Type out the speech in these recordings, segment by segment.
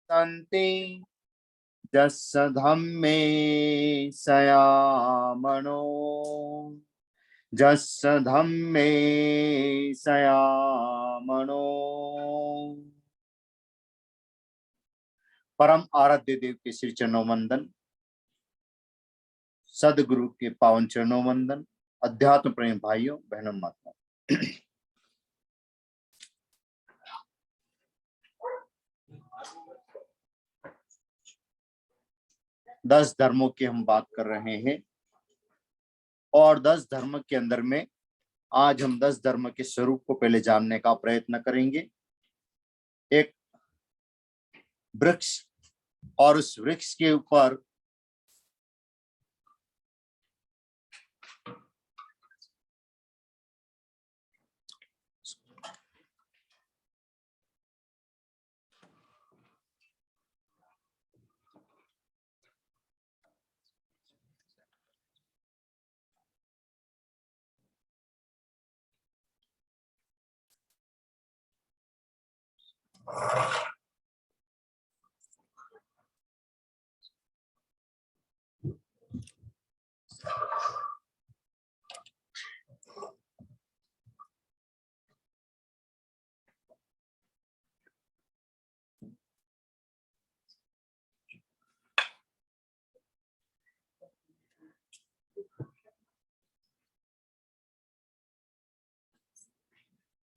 तन्ते यस्य धम्मे सयामनो यस्य धम्मे सयामनो। परम आराध्य देव के श्री चरणों वंदन, सदगुरु के पावन चरणों वंदन, अध्यात्म प्रेम भाइयों बहनों माता। 10 धर्मों की हम बात कर रहे हैं और 10 धर्म के अंदर में आज हम 10 धर्म के स्वरूप को पहले जानने का प्रयत्न करेंगे। एक वृक्ष और उस वृक्ष के ऊपर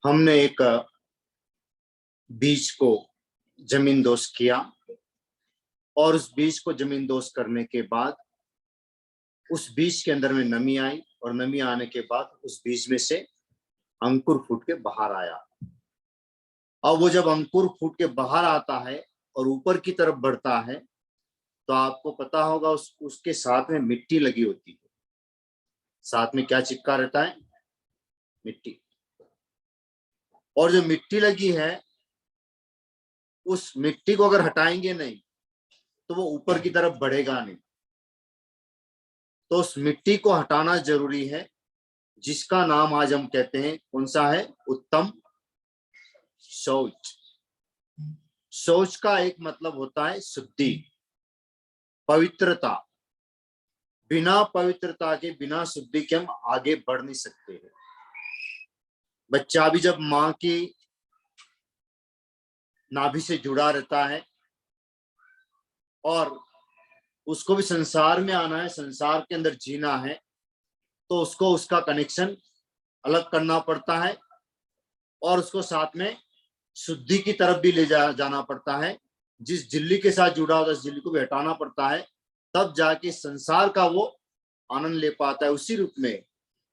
हमने एक बीज को जमीन दोष किया और उस बीज को जमीन दोष करने के बाद उस बीज के अंदर में नमी आई और नमी आने के बाद उस बीज में से अंकुर फूट के बाहर आया। अब वो जब अंकुर फूट के बाहर आता है और ऊपर की तरफ बढ़ता है तो आपको पता होगा उसके साथ में मिट्टी लगी होती है। साथ में क्या चिपका रहता है? मिट्टी। और जो मिट्टी लगी है उस मिट्टी को अगर हटाएंगे नहीं तो वो ऊपर की तरफ बढ़ेगा नहीं। तो उस मिट्टी को हटाना जरूरी है, जिसका नाम आज हम कहते हैं कौन सा है? उत्तम शौच। शौच का एक मतलब होता है शुद्धि, पवित्रता। बिना पवित्रता के, बिना शुद्धि के हम आगे बढ़ नहीं सकते हैं। बच्चा भी जब माँ की नाभि से जुड़ा रहता है और उसको भी संसार में आना है, संसार के अंदर जीना है, तो उसको उसका कनेक्शन अलग करना पड़ता है और उसको साथ में शुद्धि की तरफ भी ले जाना पड़ता है। जिस झिल्ली के साथ जुड़ा होता है उस झिल्ली को भी हटाना पड़ता है, तब जाके संसार का वो आनंद ले पाता है। उसी रूप में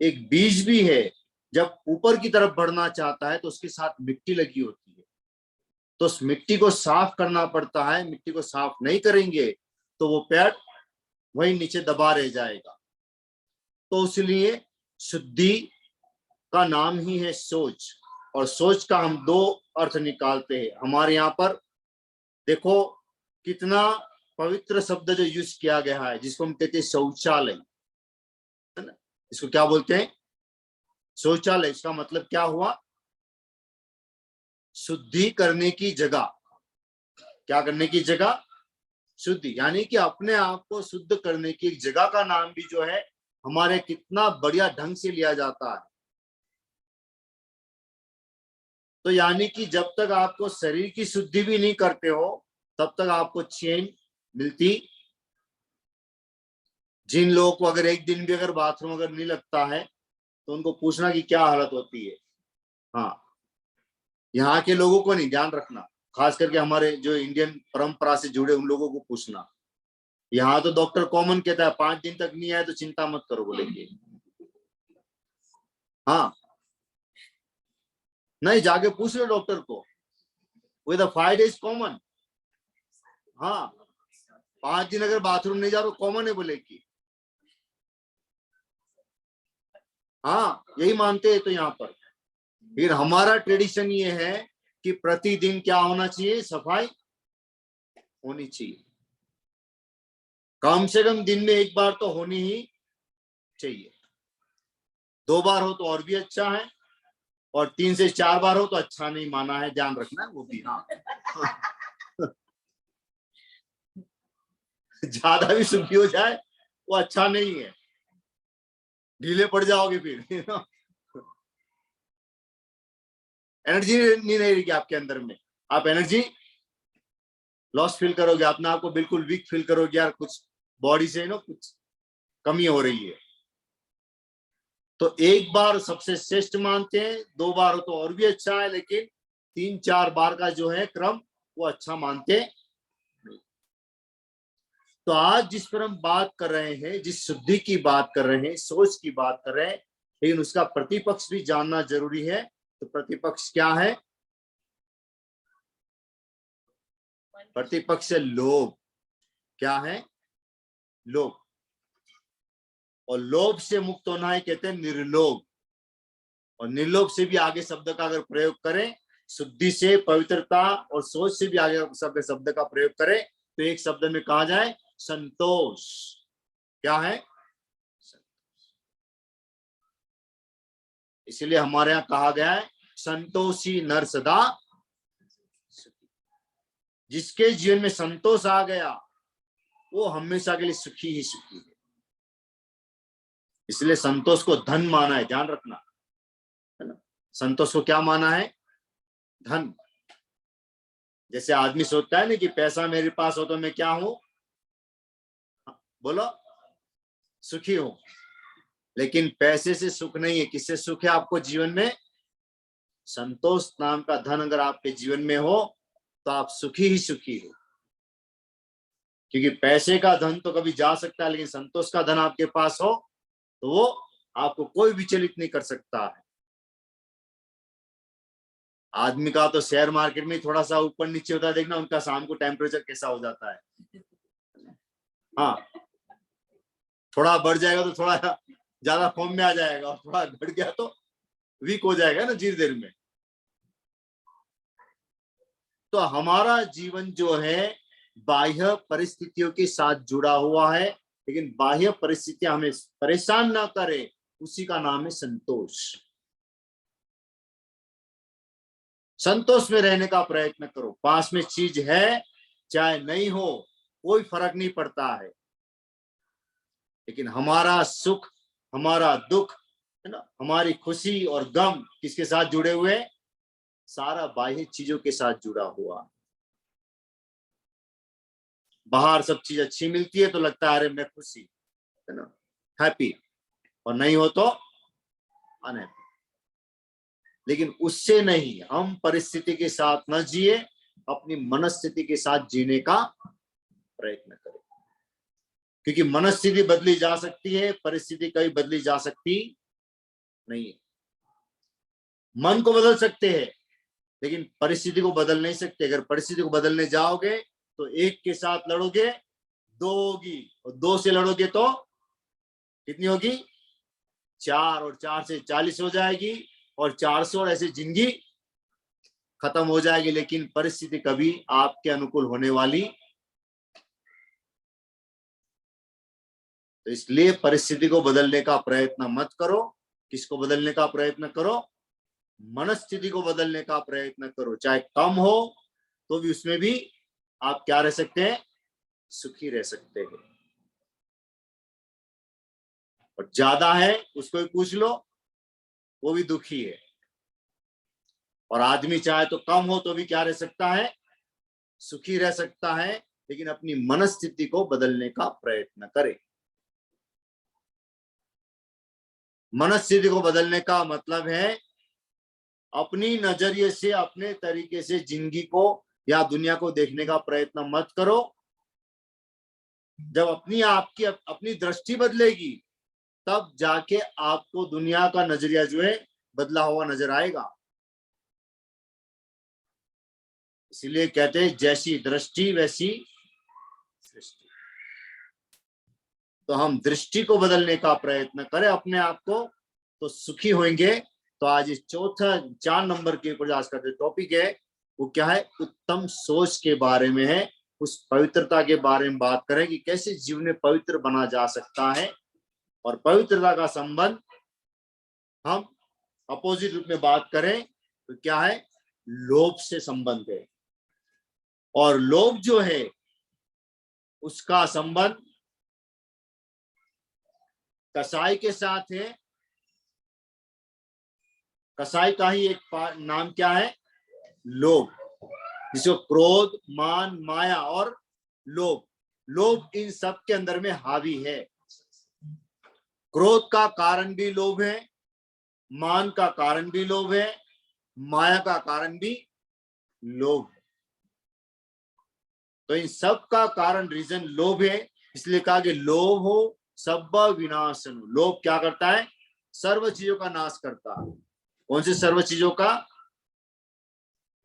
एक बीज भी है, जब ऊपर की तरफ बढ़ना चाहता है तो उसके साथ मिट्टी लगी होती है, तो उस मिट्टी को साफ करना पड़ता है। मिट्टी को साफ नहीं करेंगे तो वो पेड़ वही नीचे दबा रह जाएगा। तो इसलिए शुद्धि का नाम ही है सोच, और सोच का हम 2 अर्थ निकालते हैं। हमारे यहाँ पर देखो कितना पवित्र शब्द जो यूज किया गया है, जिसको हम कहते हैं शौचालय, है ना? इसको क्या बोलते हैं? शौचालय। इसका मतलब क्या हुआ? शुद्धि करने की जगह। क्या करने की जगह? शुद्धि। यानी कि अपने आप को शुद्ध करने की एक जगह का नाम भी जो है हमारे कितना बढ़िया ढंग से लिया जाता है। तो यानी कि जब तक आपको शरीर की शुद्धि भी नहीं करते हो तब तक आपको चैन मिलती। जिन लोगों को अगर एक दिन भी अगर बाथरूम अगर नहीं लगता है तो उनको पूछना कि क्या हालत होती है। हाँ, यहाँ के लोगों को नहीं, ध्यान रखना, खास करके हमारे जो इंडियन परंपरा से जुड़े उन लोगों को पूछना। यहाँ तो डॉक्टर कॉमन कहता है 5 दिन तक नहीं आए तो चिंता मत करो बोलेंगे। हाँ, नहीं, जाके पूछ लो डॉक्टर को, विद 5 days कॉमन। हाँ, 5 दिन अगर बाथरूम नहीं जा रहा कॉमन है बोलेगी। हाँ, यही मानते हैं। तो यहाँ पर फिर हमारा ट्रेडिशन ये है कि प्रतिदिन क्या होना चाहिए? सफाई होनी चाहिए। कम से कम दिन में 1 बार तो होनी ही चाहिए। 2 बार हो तो और भी अच्छा है, और 3 से 4 बार हो तो अच्छा नहीं माना है, ध्यान रखना है वो भी। हाँ ज्यादा भी सुखी हो जाए वो अच्छा नहीं है, ढीले पड़ जाओगे फिर। एनर्जी नहीं रहेगी आपके अंदर में, आप एनर्जी लॉस फील करोगे, अपने आप को बिल्कुल वीक फील करोगे, यार कुछ बॉडी से कुछ कमी हो रही है। तो एक बार सबसे श्रेष्ठ मानते हैं, 2 बार हो तो और भी अच्छा है, लेकिन 3-4 बार का जो है क्रम वो अच्छा मानते नहीं। तो आज जिस पर हम बात कर रहे हैं, जिस शुद्धि की बात कर रहे हैं, सोच की बात कर रहे हैं, लेकिन उसका प्रतिपक्ष भी जानना जरूरी है। तो प्रतिपक्ष क्या है? प्रतिपक्ष लोभ। क्या है? लोभ। और लोभ से मुक्त होना है कहते हैं निर्लोभ। और निर्लोभ से भी आगे शब्द का अगर प्रयोग करें, शुद्धि से, पवित्रता और सोच से भी आगे शब्द का प्रयोग करें, तो एक शब्द में कहा जाए संतोष। क्या है? इसलिए हमारे यहाँ कहा गया है संतोषी नर सदा। जिसके जीवन में संतोष आ गया वो हमेशा के लिए सुखी ही सुखी है। इसलिए संतोष को धन माना है, ध्यान रखना, है ना। संतोष को क्या माना है? धन। जैसे आदमी सोचता है ना कि पैसा मेरे पास हो तो मैं क्या हूं? बोलो, सुखी हूं। लेकिन पैसे से सुख नहीं है। किससे सुख है आपको जीवन में? संतोष नाम का धन अगर आपके जीवन में हो तो आप सुखी ही सुखी हो। क्योंकि पैसे का धन तो कभी जा सकता है, लेकिन संतोष का धन आपके पास हो तो वो आपको कोई विचलित नहीं कर सकता है। आदमी का तो शेयर मार्केट में थोड़ा सा ऊपर नीचे होता है, देखना उनका शाम को टेम्परेचर कैसा हो जाता है। हाँ, थोड़ा बढ़ जाएगा तो थोड़ा ज्यादा फॉर्म में आ जाएगा, और थोड़ा घट गया तो वीक हो जाएगा ना जीर देर में। तो हमारा जीवन जो है बाह्य परिस्थितियों के साथ जुड़ा हुआ है, लेकिन बाह्य परिस्थितियां हमें परेशान ना करे, उसी का नाम है संतोष। संतोष में रहने का प्रयत्न करो। पास में चीज है चाहे नहीं हो, कोई फर्क नहीं पड़ता है, लेकिन हमारा सुख, हमारा दुख, है ना, हमारी खुशी और गम किसके साथ जुड़े हुए? सारा बाह्य चीजों के साथ जुड़ा हुआ। बाहर सब चीज अच्छी मिलती है तो लगता है अरे मैं खुशी, है ना, हैप्पी, और नहीं हो तो अनहैप्पी। लेकिन उससे नहीं, हम परिस्थिति के साथ न जिए, अपनी मनस्थिति के साथ जीने का प्रयत्न करें। क्योंकि मनस्थिति बदली जा सकती है, परिस्थिति कभी बदली जा सकती नहीं है। मन को बदल सकते हैं, लेकिन परिस्थिति को बदल नहीं सकते। अगर परिस्थिति को बदलने जाओगे तो एक के साथ लड़ोगे, 2 होगी, और 2 से लड़ोगे तो कितनी होगी? 4, और 4 से 40 हो जाएगी, और 400, और ऐसे जिंदगी खत्म हो जाएगी। लेकिन परिस्थिति कभी आपके अनुकूल होने वाली। तो इसलिए परिस्थिति को बदलने का प्रयत्न मत करो। किसको बदलने का प्रयत्न करो? मनस्थिति को बदलने का प्रयत्न करो। चाहे कम हो तो भी उसमें भी आप क्या रह सकते हैं? सुखी रह सकते हैं। और ज्यादा है उसको भी पूछ लो, वो भी दुखी है। और आदमी चाहे तो कम हो तो भी क्या रह सकता है? सुखी रह सकता है। लेकिन अपनी मनस्थिति को बदलने का प्रयत्न करे। मनस्थिति को बदलने का मतलब है अपनी नजरिए से, अपने तरीके से जिंदगी को या दुनिया को देखने का प्रयत्न मत करो। जब अपनी दृष्टि बदलेगी तब जाके आपको दुनिया का नजरिया जो है बदला हुआ नजर आएगा। इसीलिए कहते हैं जैसी दृष्टि वैसी सृष्टि। तो हम दृष्टि को बदलने का प्रयत्न करें अपने आप को, तो सुखी होंगे। तो आज इस 4 नंबर के ऊपर आज का जो टॉपिक है वो क्या है? उत्तम सोच के बारे में है। उस पवित्रता के बारे में बात करें कि कैसे जीवन में पवित्र बना जा सकता है। और पवित्रता का संबंध हम अपोजिट रूप में बात करें तो क्या है? लोभ से संबंध है। और लोभ जो है उसका संबंध कसाई के साथ है। कसाई का ही एक नाम क्या है? लोभ, जिसको क्रोध, मान, माया और लोभ, लोभ इन सब के अंदर में हावी है। क्रोध का कारण भी लोभ है, मान का कारण भी लोभ है, माया का कारण भी लोभ है। तो इन सब का कारण रीजन लोभ है, इसलिए कहा कि लोभ हो सब विनाशन। लोभ क्या करता है? सर्व चीजों का नाश करता है। कौन सी सर्व चीजों का?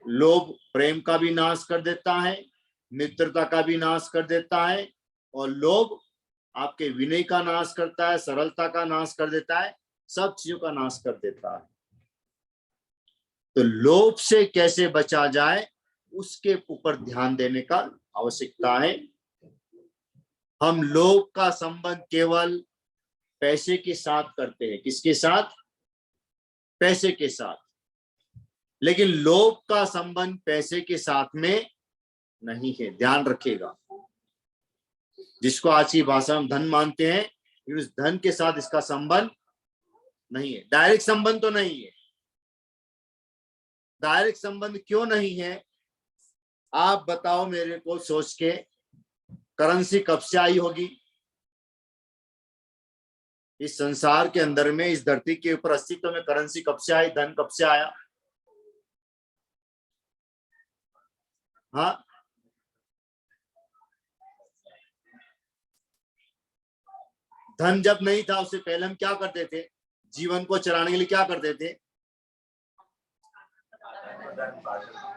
लोभ प्रेम का भी नाश कर देता है, मित्रता का भी नाश कर देता है, और लोभ आपके विनय का नाश करता है, सरलता का नाश कर देता है, सब चीजों का नाश कर देता है। तो लोभ से कैसे बचा जाए, उसके ऊपर ध्यान देने का आवश्यकता है। हम लोभ का संबंध केवल पैसे के साथ करते हैं। किसके साथ? पैसे के साथ। लेकिन लोभ का संबंध पैसे के साथ में नहीं है, ध्यान रखिएगा। जिसको आज की भाषा में धन मानते हैं, उस धन के साथ इसका संबंध नहीं है। डायरेक्ट संबंध तो नहीं है। डायरेक्ट संबंध क्यों नहीं है? आप बताओ मेरे को सोच के, करेंसी कब से आई होगी इस संसार के अंदर में? इस धरती के ऊपर अस्तित्व में करेंसी कब से आई? धन कब से आया? हाँ, धन जब नहीं था उससे पहले हम क्या करते थे? जीवन को चलाने के लिए क्या करते थे?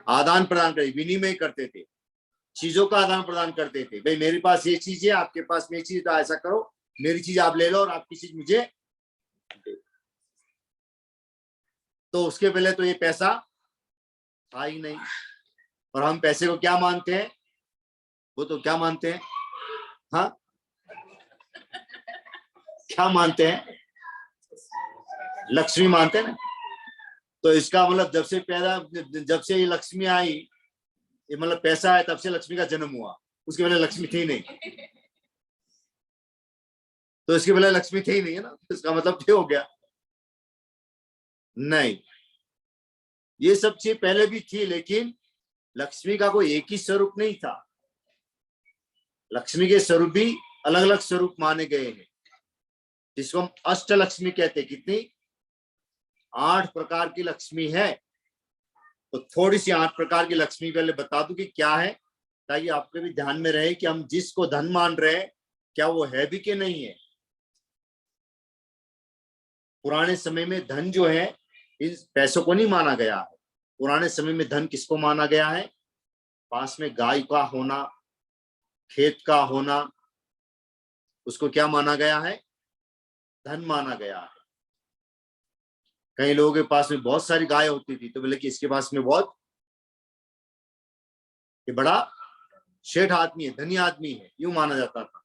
आदान प्रदान कर, विनिमय करते थे, चीजों का आदान प्रदान करते थे। भाई मेरे पास ये चीज है, आपके पास में चीज, तो ऐसा करो मेरी चीज आप ले लो और आपकी चीज मुझे दे। तो उसके पहले तो ये पैसा था ही नहीं। और हम पैसे को क्या मानते हैं? वो तो क्या मानते हैं? हाँ, क्या मानते हैं? लक्ष्मी मानते हैं ना। तो इसका मतलब जब से ये लक्ष्मी आई, ये मतलब पैसा है, तब से लक्ष्मी का जन्म हुआ। उसके पहले लक्ष्मी थी नहीं। तो इसके पहले लक्ष्मी थी नहीं है ना, तो इसका मतलब क्या हो गया? नहीं, ये सब चीज पहले भी थी, लेकिन लक्ष्मी का कोई एक ही स्वरूप नहीं था। लक्ष्मी के स्वरूप भी अलग अलग स्वरूप माने गए हैं, जिसको हम अष्ट लक्ष्मी कहते हैं। कितनी? 8 प्रकार की लक्ष्मी है। तो थोड़ी सी 8 प्रकार की लक्ष्मी पहले बता दूं कि क्या है, ताकि आपके भी ध्यान में रहे कि हम जिसको धन मान रहे हैं, क्या वो है भी कि नहीं है। पुराने समय में धन जो है, इन पैसों को नहीं माना गया है। पुराने समय में धन किसको माना गया है? पास में गाय का होना, खेत का होना, उसको क्या माना गया है? धन माना गया है। कई लोगों के पास में बहुत सारी गाय होती थी, तो बोले कि इसके पास में बहुत, ये बड़ा शेठ आदमी है, धनी आदमी है, यूं माना जाता था।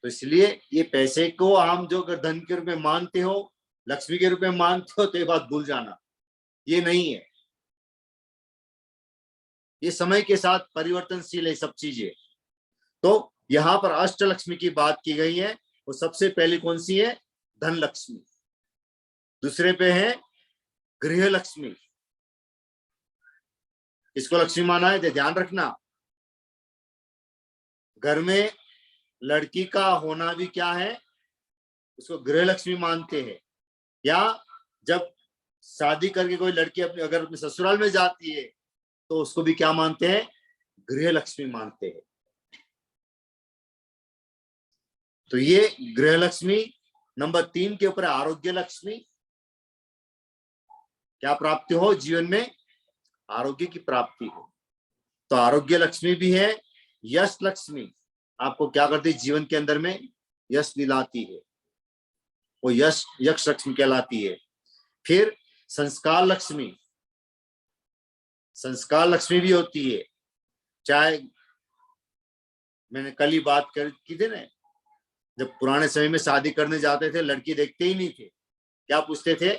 तो इसलिए ये पैसे को हम जो अगर धन के रूप में मानते हो, लक्ष्मी के रूप में मानते हो, तो ये बात भूल जाना, ये नहीं है। ये समय के साथ परिवर्तनशील है सब चीजें। तो यहाँ पर अष्ट लक्ष्मी की बात की गई है। वो सबसे पहली कौन सी है? धन लक्ष्मी। दूसरे पे है गृह लक्ष्मी। इसको लक्ष्मी माना है, ध्यान रखना। घर में लड़की का होना भी क्या है? उसको गृह लक्ष्मी मानते हैं। या जब शादी करके कोई लड़की अगर अपने ससुराल में जाती है, तो उसको भी क्या मानते हैं? गृह लक्ष्मी मानते हैं। तो ये गृह लक्ष्मी। नंबर 3 के ऊपर आरोग्य लक्ष्मी। क्या प्राप्ति हो जीवन में? आरोग्य की प्राप्ति हो। तो आरोग्य लक्ष्मी भी है। यश लक्ष्मी आपको क्या करती है? जीवन के अंदर में यश दिलाती है, वो यश लक्ष्मी कहलाती है। फिर संस्कार लक्ष्मी। संस्कार लक्ष्मी भी होती है। चाहे मैंने कल ही बात की थी ना, जब पुराने समय में शादी करने जाते थे, लड़की देखते ही नहीं थे, क्या पूछते थे?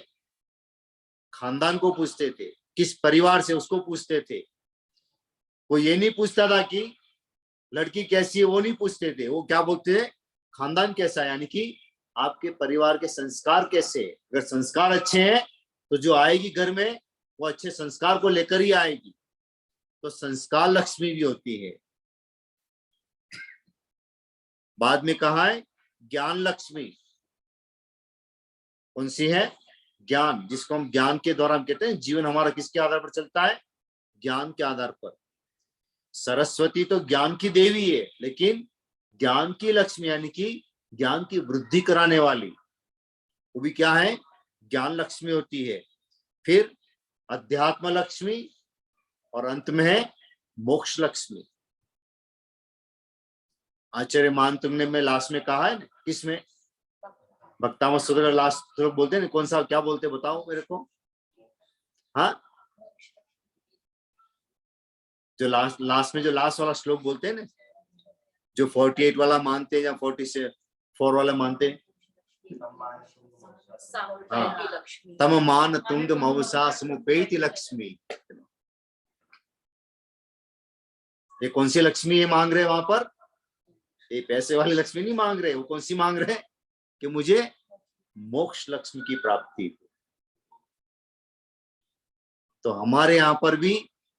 खानदान को पूछते थे, किस परिवार से, उसको पूछते थे। वो ये नहीं पूछता था कि लड़की कैसी है वो नहीं पूछते थे, वो क्या बोलते थे, खानदान कैसा है, यानी कि आपके परिवार के संस्कार कैसे। अगर संस्कार अच्छे हैं तो जो आएगी घर में वो अच्छे संस्कार को लेकर ही आएगी। तो संस्कार लक्ष्मी भी होती है। बाद में कहा है ज्ञान लक्ष्मी। कौन सी है? ज्ञान, जिसको हम ज्ञान के द्वारा हम कहते हैं जीवन हमारा किसके आधार पर चलता है? ज्ञान के आधार पर। सरस्वती तो ज्ञान की देवी है, लेकिन ज्ञान की लक्ष्मी यानी कि ज्ञान की वृद्धि कराने वाली, वो भी क्या है? ज्ञान लक्ष्मी होती है। फिर अध्यात्म लक्ष्मी और अंत में है मोक्ष लक्ष्मी। आचार्य मान तुमने में लास्ट में कहा है, किसमें? भक्तामृत सूत्र लास्ट श्लोक बोलते हैं, कौन सा, क्या बोलते बताओ मेरे को? हाँ, जो लास्ट में जो लास्ट वाला श्लोक बोलते हैं ना, जो 48 वाला मानते हैं या 44 वाला मानते हैं। तम मान तुंग मवसा समुपेति लक्ष्मी। ये कौन सी लक्ष्मी है मांग रहे वहां पर? ये पैसे वाली लक्ष्मी नहीं मांग रहे। वो कौन सी मांग रहे? कि मुझे मोक्ष लक्ष्मी की प्राप्ति हो। तो हमारे यहाँ पर भी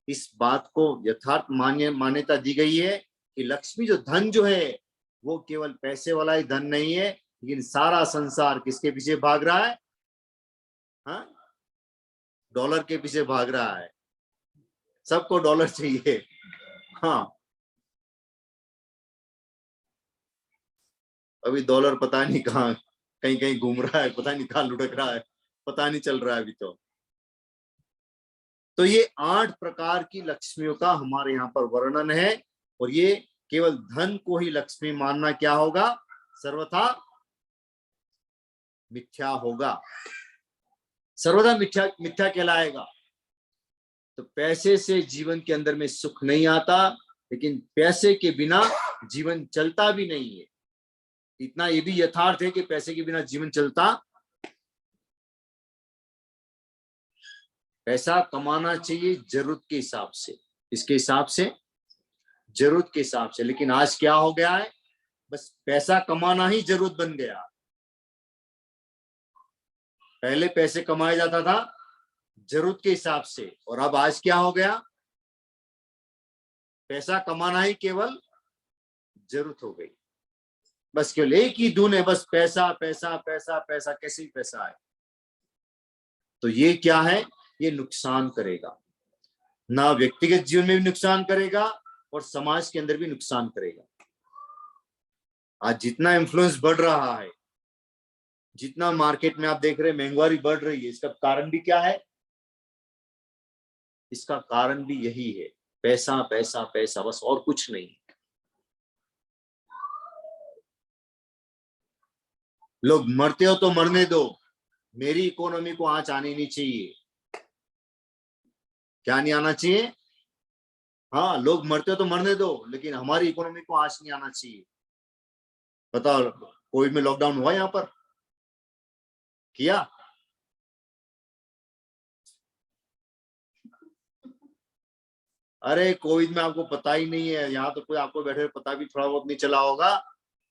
इस बात को यथार्थ मान्यता दी गई है कि लक्ष्मी जो धन जो है वो केवल पैसे वाला ही धन नहीं है, लेकिन सारा संसार किसके पीछे भाग रहा है? हाँ, डॉलर के पीछे भाग रहा है। सबको डॉलर चाहिए। हाँ, अभी डॉलर पता नहीं कहाँ, कहीं कहीं घूम रहा है, पता नहीं कहाँ लुढ़क रहा है, पता नहीं चल रहा है अभी तो ये 8 प्रकार की लक्ष्मियों का हमारे यहाँ पर वर्णन है। और ये केवल धन को ही लक्ष्मी मानना क्या होगा? सर्वथा मिथ्या होगा, सर्वदा मिथ्या मिथ्या कहलाएगा। तो पैसे से जीवन के अंदर में सुख नहीं आता, लेकिन पैसे के बिना जीवन चलता भी नहीं है। इतना ये भी यथार्थ है कि पैसे के बिना जीवन चलता। पैसा कमाना चाहिए जरूरत के हिसाब से, इसके हिसाब से, जरूरत के हिसाब से। लेकिन आज क्या हो गया है? बस पैसा कमाना ही जरूरत बन गया। पहले पैसे कमाया जाता था जरूरत के हिसाब से, और अब आज क्या हो गया? पैसा कमाना ही केवल जरूरत हो गई। बस केवल एक ही धुन है, बस पैसा पैसा पैसा पैसा, कैसे भी पैसा है। तो ये क्या है? ये नुकसान करेगा, ना व्यक्तिगत जीवन में भी नुकसान करेगा और समाज के अंदर भी नुकसान करेगा। आज जितना इन्फ्लुएंस बढ़ रहा है, जितना मार्केट में आप देख रहे हैं महंगाई बढ़ रही है, इसका कारण भी क्या है? इसका कारण भी यही है, पैसा पैसा पैसा, बस और कुछ नहीं। लोग मरते हो तो मरने दो, मेरी इकोनॉमी को आंच आनी नहीं चाहिए। क्या नहीं आना चाहिए? हाँ, लोग मरते हो तो मरने दो, लेकिन हमारी इकोनॉमी को आंच नहीं आना चाहिए। बताओ, कोविड में लॉकडाउन हुआ यहाँ पर? किया? अरे कोविड में आपको पता ही नहीं है, यहाँ तो कोई आपको बैठे पता भी थोड़ा बहुत नहीं चला होगा।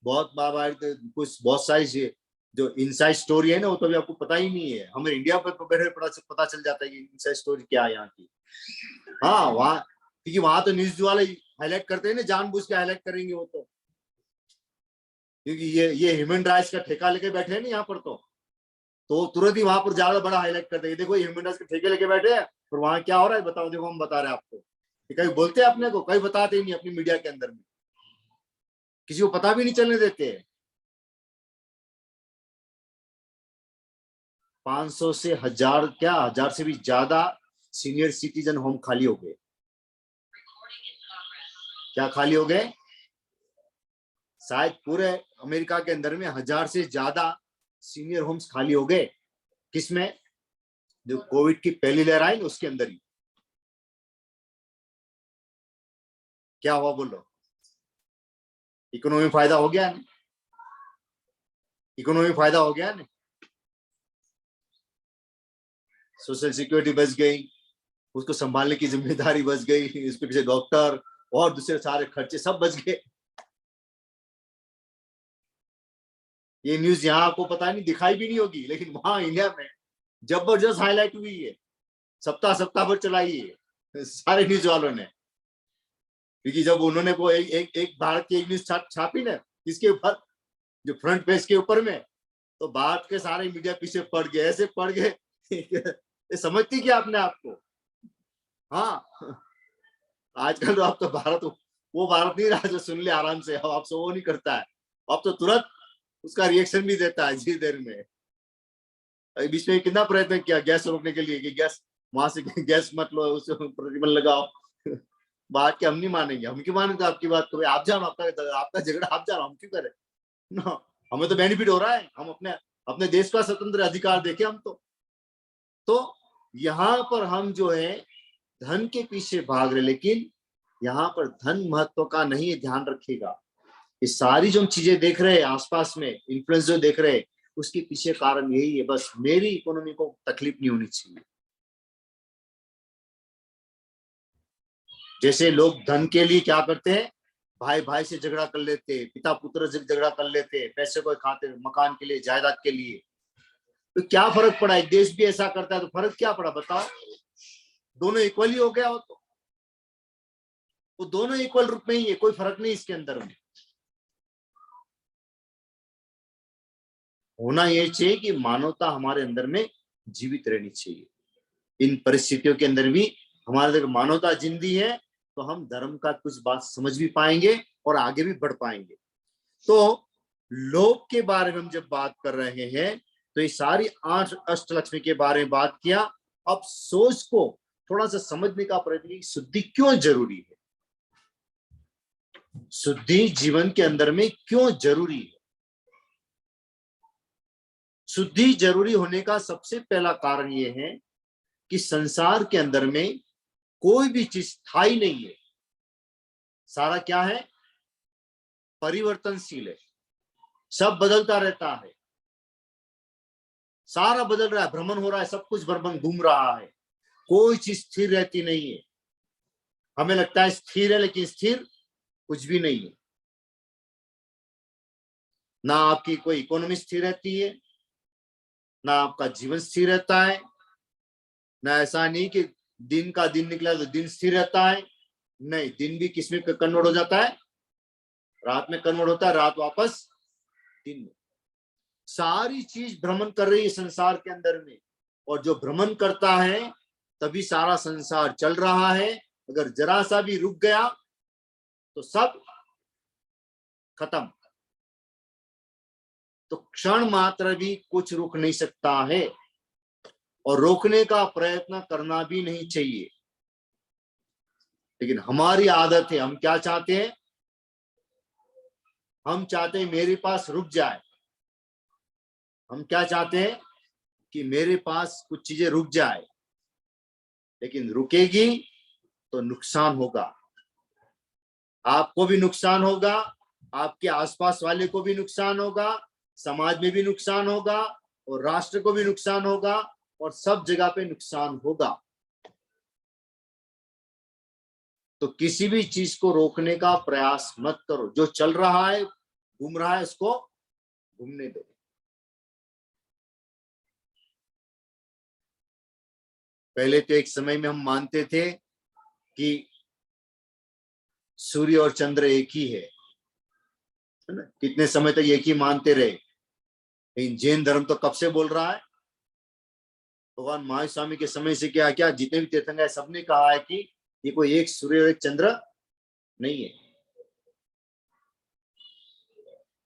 बहुत बार कुछ बहुत सारी जो इनसाइड स्टोरी है ना, वो तो भी आपको पता ही नहीं है। हमें इंडिया पर बैठे पता चल जाता है कि इनसाइड स्टोरी क्या है यहाँ की। हाँ, वहाँ, क्योंकि वहां तो न्यूज वाले हाईलाइट करते हैं ना, जानबूझ के हाईलाइट करेंगे वो तो, क्योंकि ये ह्यूमन राइट्स का ठेका लेके बैठे हैं ना यहाँ पर, तो तुरंत ही वहां पर ज्यादा बड़ा हाईलाइट करते हैं, देखो ये ह्यूमन राइट्स के ठेके लेके बैठे हैं, और वहां क्या हो रहा है बताओ, देखो हम बता रहे हैं आपको। कहीं बोलते हैं अपने को, कहीं बताते ही नहीं अपनी मीडिया के अंदर में, किसी को पता भी नहीं चलने देते हैं। 500 से 1000, क्या 1000 से भी ज्यादा सीनियर सिटीजन होम खाली हो गए। क्या खाली हो गए? शायद पूरे अमेरिका के अंदर में 1000 से ज्यादा सीनियर होम्स खाली हो गए। किसमें? जो कोविड की पहली लहर आई ना, उसके अंदर ही। क्या हुआ बोलो? इकोनॉमी फायदा हो गया ना? इकोनॉमी फायदा हो गया ना? सोशल सिक्योरिटी बच गई, उसको संभालने की जिम्मेदारी बच गई, इसके पीछे डॉक्टर और दूसरे सारे खर्चे सब बच गए। ये न्यूज यहाँ आपको पता नहीं, दिखाई भी नहीं होगी, लेकिन वहां इंडिया में जबरदस्त हाईलाइट हुई है, सप्ताह सप्ताह भर चलाई है सारे न्यूज वालों ने। क्योंकि जब उन्होंने वो एक भारत की एक न्यूज छापी ना इसके ऊपर, जो फ्रंट पेज के ऊपर में, तो भारत के सारे मीडिया पीछे पड़ गए, ऐसे पड़ गए ये समझती क्या अपने आप को। हाँ, आजकल तो अब तो भारत वो भारत नहीं रहा जो सुन ले आराम से, अब आपसे वो नहीं करता है, अब तो तुरंत उसका रिएक्शन भी देता है जी देर में। बीच में कितना प्रयत्न किया गैस रोकने के लिए कि गैस वहां से गैस मत लो, उसे प्रतिबंध लगाओ बात के हम नहीं मानेंगे, हम क्यों मानेंगे आपकी बात को, आप जानो, आपका झगड़ा आप जानो, हम क्यों करें ना, हमें तो बेनिफिट हो रहा है, हम अपने अपने देश का स्वतंत्र अधिकार देखे हम तो यहाँ पर हम जो है धन के पीछे भाग रहे, लेकिन यहाँ पर धन महत्व का नहीं है, ध्यान रखिएगा। ये सारी जो हम चीजें देख रहे हैं आसपास में, इन्फ्लुएंस जो देख रहे हैं, उसके पीछे कारण यही है, बस मेरी इकोनॉमी को तकलीफ नहीं होनी चाहिए। जैसे लोग धन के लिए क्या करते हैं, भाई भाई से झगड़ा कर लेते, पिता पुत्र से झगड़ा कर लेते, पैसे को खाते, मकान के लिए, जायदाद के लिए, तो क्या फर्क पड़ा, एक देश भी ऐसा करता है तो फर्क क्या पड़ा बताओ, दोनों इक्वली हो गया हो तो वो दोनों इक्वल रूप में ही है, कोई फर्क नहीं इसके अंदर में। होना ये चाहिए कि मानवता हमारे अंदर में जीवित रहनी चाहिए, इन परिस्थितियों के अंदर भी हमारे अंदर मानवता जिंदी है तो हम धर्म का कुछ बात समझ भी पाएंगे और आगे भी बढ़ पाएंगे। तो लोभ के बारे में हम जब बात कर रहे हैं तो ये सारी 8 अष्टलक्ष्मी के बारे में बात किया। अब सोच को थोड़ा सा समझने का प्रयत्न की शुद्धि क्यों जरूरी है, शुद्धि जीवन के अंदर में क्यों जरूरी है। शुद्धि जरूरी होने का सबसे पहला कारण यह है कि संसार के अंदर में कोई भी चीज स्थायी नहीं है, सारा क्या है, परिवर्तनशील है, सब बदलता रहता है, सारा बदल रहा है, भ्रमण हो रहा है, सब कुछ भ्रमण घूम रहा है, कोई चीज स्थिर रहती नहीं है। हमें लगता है स्थिर है, लेकिन स्थिर कुछ भी नहीं है। ना आपकी कोई इकोनॉमी स्थिर रहती है, ना आपका जीवन स्थिर रहता है, ना ऐसा नहीं कि दिन का दिन निकला तो दिन स्थिर रहता है, नहीं, दिन भी किसमें कन्वर्ट हो जाता है, रात में कन्वर्ट होता है, रात वापस दिन में। सारी चीज भ्रमण कर रही है संसार के अंदर में, और जो भ्रमण करता है तभी सारा संसार चल रहा है। अगर जरा सा भी रुक गया तो सब खत्म। तो क्षण मात्र भी कुछ रुक नहीं सकता है, और रोकने का प्रयत्न करना भी नहीं चाहिए। लेकिन हमारी आदत है, हम क्या चाहते हैं, हम चाहते हैं मेरे पास रुक जाए, हम क्या चाहते हैं कि मेरे पास कुछ चीजें रुक जाए, लेकिन रुकेगी तो नुकसान होगा, आपको भी नुकसान होगा, आपके आसपास वाले को भी नुकसान होगा, समाज में भी नुकसान होगा, और राष्ट्र को भी नुकसान होगा, और सब जगह पे नुकसान होगा। तो किसी भी चीज को रोकने का प्रयास मत करो, जो चल रहा है, घूम रहा है, उसको घूमने दो। पहले तो एक समय में हम मानते थे कि सूर्य और चंद्र एक ही है ना, कितने समय तक एक ही मानते रहे। लेकिन जैन धर्म तो कब से बोल रहा है, भगवान महावीर स्वामी के समय से क्या क्या जितने भी तीर्थंकर सबने कहा है कि ये कोई एक सूर्य और एक चंद्र नहीं है,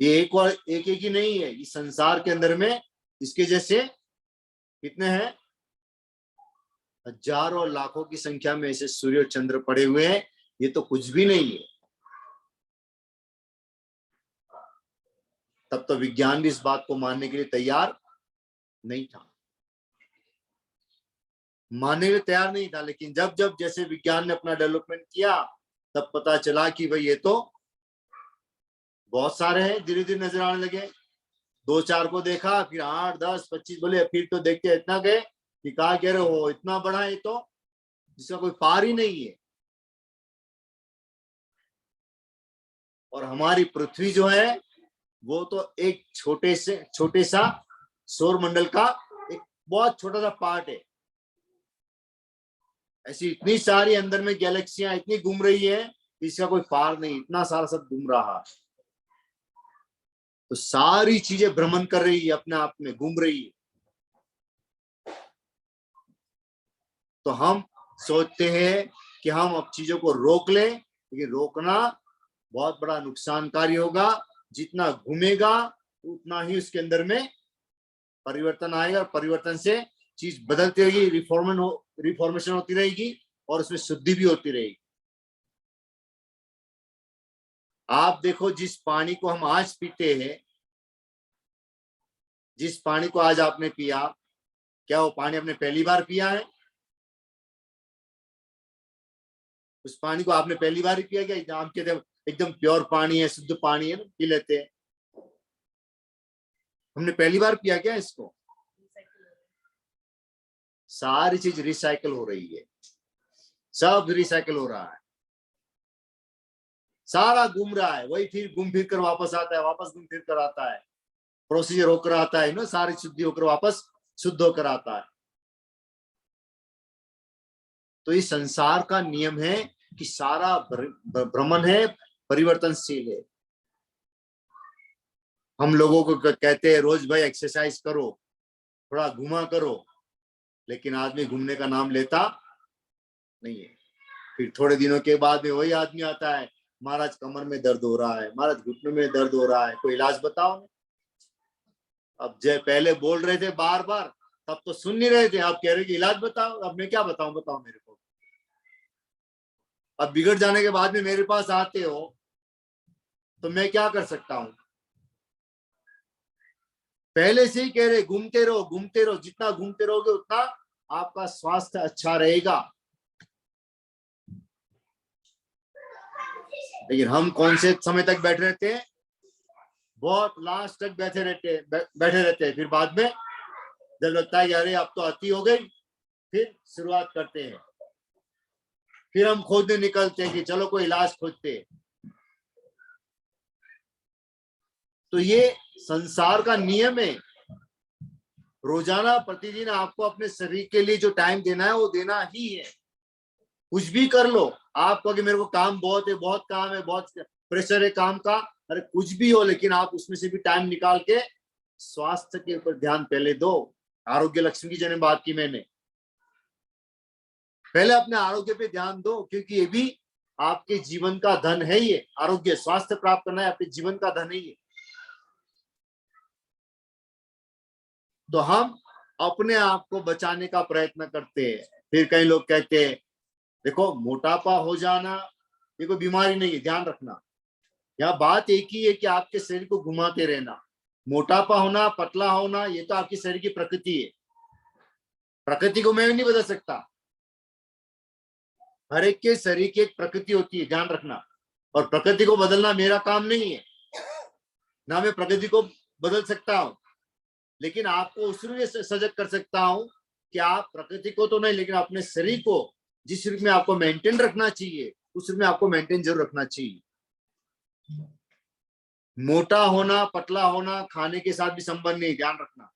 ये एक ही नहीं है, इस संसार के अंदर में इसके जैसे कितने हैं, हजारों और लाखों की संख्या में ऐसे सूर्य और चंद्र पड़े हुए हैं, ये तो कुछ भी नहीं है। तब तो विज्ञान भी इस बात को मानने के लिए तैयार नहीं था, मानने के लिए तैयार नहीं था। लेकिन जब जब जैसे विज्ञान ने अपना डेवलपमेंट किया, तब पता चला कि भाई ये तो बहुत सारे हैं, धीरे धीरे नजर आने लगे। 2-4 को देखा, फिर 8, 10, 25 बोले, फिर तो देखते इतना गए कि कहा कह रहे हो इतना बड़ा है तो जिसका कोई पार ही नहीं है। और हमारी पृथ्वी जो है वो तो एक छोटे सा सौर मंडल का एक बहुत छोटा सा पार्ट है। ऐसी इतनी सारी अंदर में गैलेक्सियां इतनी घूम रही है, इसका कोई पार नहीं, इतना सारा सब घूम रहा है। तो सारी चीजें भ्रमण कर रही है, अपने आप में घूम रही है। तो हम सोचते हैं कि हम अब चीजों को रोक लें, लेकिन रोकना बहुत बड़ा नुकसानकारी होगा। जितना घूमेगा उतना ही उसके अंदर में परिवर्तन आएगा, और परिवर्तन से चीज बदलती रहेगी, रिफॉर्मेशन होती रहेगी, और उसमें शुद्धि भी होती रहेगी। आप देखो, जिस पानी को हम आज पीते हैं, जिस पानी को आज आपने पिया, क्या वो पानी आपने पहली बार पिया है? उस पानी को आपने पहली बार ही पिया क्या? हम कहते हैं एकदम प्योर पानी है, शुद्ध पानी है, पी लेते हैं। हमने पहली बार पिया क्या इसको? सारी चीज रिसाइकल हो रही है, सब रिसाइकल हो रहा है, सारा घूम रहा है, वही फिर घूम फिर कर वापस आता है, वापस घूम फिर कर आता है, प्रोसीजर होकर आता है ना, सारी शुद्धि होकर वापस शुद्ध होकर आता है। तो इस संसार का नियम है कि सारा भ्रमण है, परिवर्तनशील है। हम लोगों को कहते हैं रोज भाई एक्सरसाइज करो, थोड़ा घुमा करो, लेकिन आदमी घूमने का नाम लेता नहीं है। फिर थोड़े दिनों के बाद में वही आदमी आता है, महाराज कमर में दर्द हो रहा है, महाराज घुटने में दर्द हो रहा है, कोई इलाज बताओ। अब जय पहले बोल रहे थे बार बार, तब तो सुन नहीं रहे थे, आप कह रहे कि इलाज बताओ। अब मैं क्या बताऊं, बताओ मेरे को। अब बिगड़ जाने के बाद में मेरे पास आते हो तो मैं क्या कर सकता हूं? पहले से ही कह रहे घूमते रहो, घूमते रहो, जितना घूमते रहोगे उतना आपका स्वास्थ्य अच्छा रहेगा। लेकिन हम कौन से समय तक बैठे रहते हैं? बहुत लास्ट तक बैठे रहते हैं। फिर बाद में जब लगता है कि अरे अब तो अति हो गई, फिर शुरुआत करते हैं, फिर हम खोजने निकलते हैं कि चलो कोई इलाज खोजते हैं। तो ये संसार का नियम है। रोजाना प्रतिदिन आपको अपने शरीर के लिए जो टाइम देना है वो देना ही है। कुछ भी कर लो, आपको कि मेरे को काम बहुत है, बहुत काम है, बहुत प्रेशर है काम का, अरे कुछ भी हो, लेकिन आप उसमें से भी टाइम निकाल के स्वास्थ्य के ऊपर ध्यान पहले दो। आरोग्य लक्ष्मी की जैसे बात की मैंने, पहले अपने आरोग्य पे ध्यान दो, क्योंकि ये भी आपके जीवन का धन है। ये आरोग्य, स्वास्थ्य प्राप्त करना है, आपके जीवन का धन है ये। तो हम अपने आप को बचाने का प्रयत्न करते हैं। फिर कई लोग कहते हैं देखो मोटापा हो जाना ये कोई बीमारी नहीं है, ध्यान रखना। यहाँ बात एक ही है कि आपके शरीर को घुमाते रहना। मोटापा होना, पतला होना, ये तो आपकी शरीर की प्रकृति है। प्रकृति को मैं भी नहीं बदल सकता। हर एक के शरीर की एक प्रकृति होती है, ध्यान रखना। और प्रकृति को बदलना मेरा काम नहीं है, ना मैं प्रकृति को बदल सकता हूं, लेकिन आपको उस रूप में सजग कर सकता हूं कि आप प्रकृति को तो नहीं, लेकिन अपने शरीर को जिस रूप में आपको मेंटेन रखना चाहिए उस रूप में आपको मेंटेन जरूर रखना चाहिए। मोटा होना, पतला होना खाने के साथ भी संबंध नहीं, ध्यान रखना।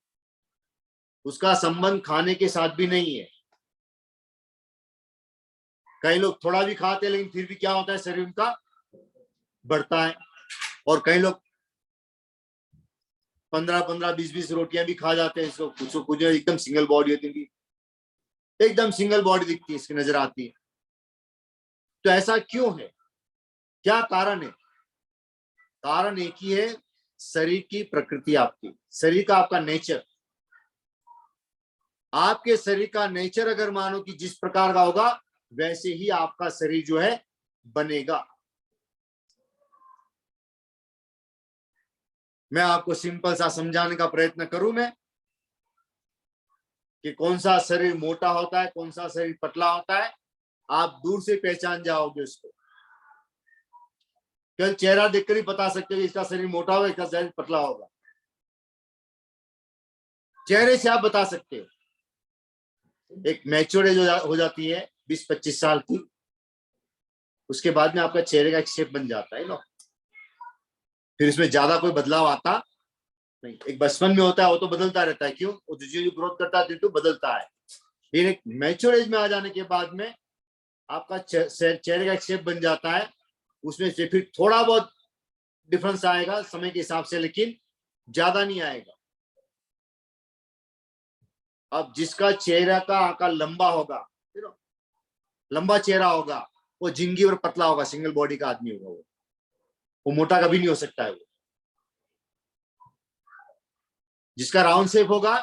उसका संबंध खाने के साथ भी नहीं है। कई लोग थोड़ा भी खाते हैं लेकिन फिर भी क्या होता है, शरीर उनका बढ़ता है। और कई लोग 15-15, 20-20 रोटियां भी खा जाते हैं। इसको कुछ एकदम सिंगल बॉडी होती है, एकदम सिंगल बॉडी दिखती है, इसकी नजर आती है। तो ऐसा क्यों है, क्या कारण है? कारण एक ही है, शरीर की प्रकृति, आपकी शरीर का आपका नेचर। आपके शरीर का नेचर अगर मानो कि जिस प्रकार का होगा वैसे ही आपका शरीर जो है बनेगा। मैं आपको सिंपल सा समझाने का प्रयत्न करूं मैं कि कौन सा शरीर मोटा होता है, कौन सा शरीर पतला होता है। आप दूर से पहचान जाओगे उसको, केवल चेहरा देखकर ही बता सकते हो इसका शरीर मोटा होगा, इसका शरीर पतला होगा। चेहरे से आप बता सकते हो। एक मैच्योर एज हो जाती है 20-25 साल की, उसके बाद में आपका चेहरे का एक शेप बन जाता है ना। फिर इसमें ज्यादा कोई बदलाव आता नहीं। एक बचपन में होता है वो तो बदलता रहता है, क्यों, वो जो ग्रोथ करता है तो बदलता है। फिर एक मैच्योर एज में आ जाने के बाद में आपका चेहरे का एक शेप बन जाता है, उसमें से फिर थोड़ा बहुत डिफरेंस आएगा समय के हिसाब से, लेकिन ज्यादा नहीं आएगा। अब जिसका चेहरा का आकार लंबा होगा, लंबा चेहरा होगा, वो जिंगी और पतला होगा, सिंगल बॉडी का आदमी होगा, वो मोटा कभी नहीं हो सकता है। वो जिसका राउंड शेप होगा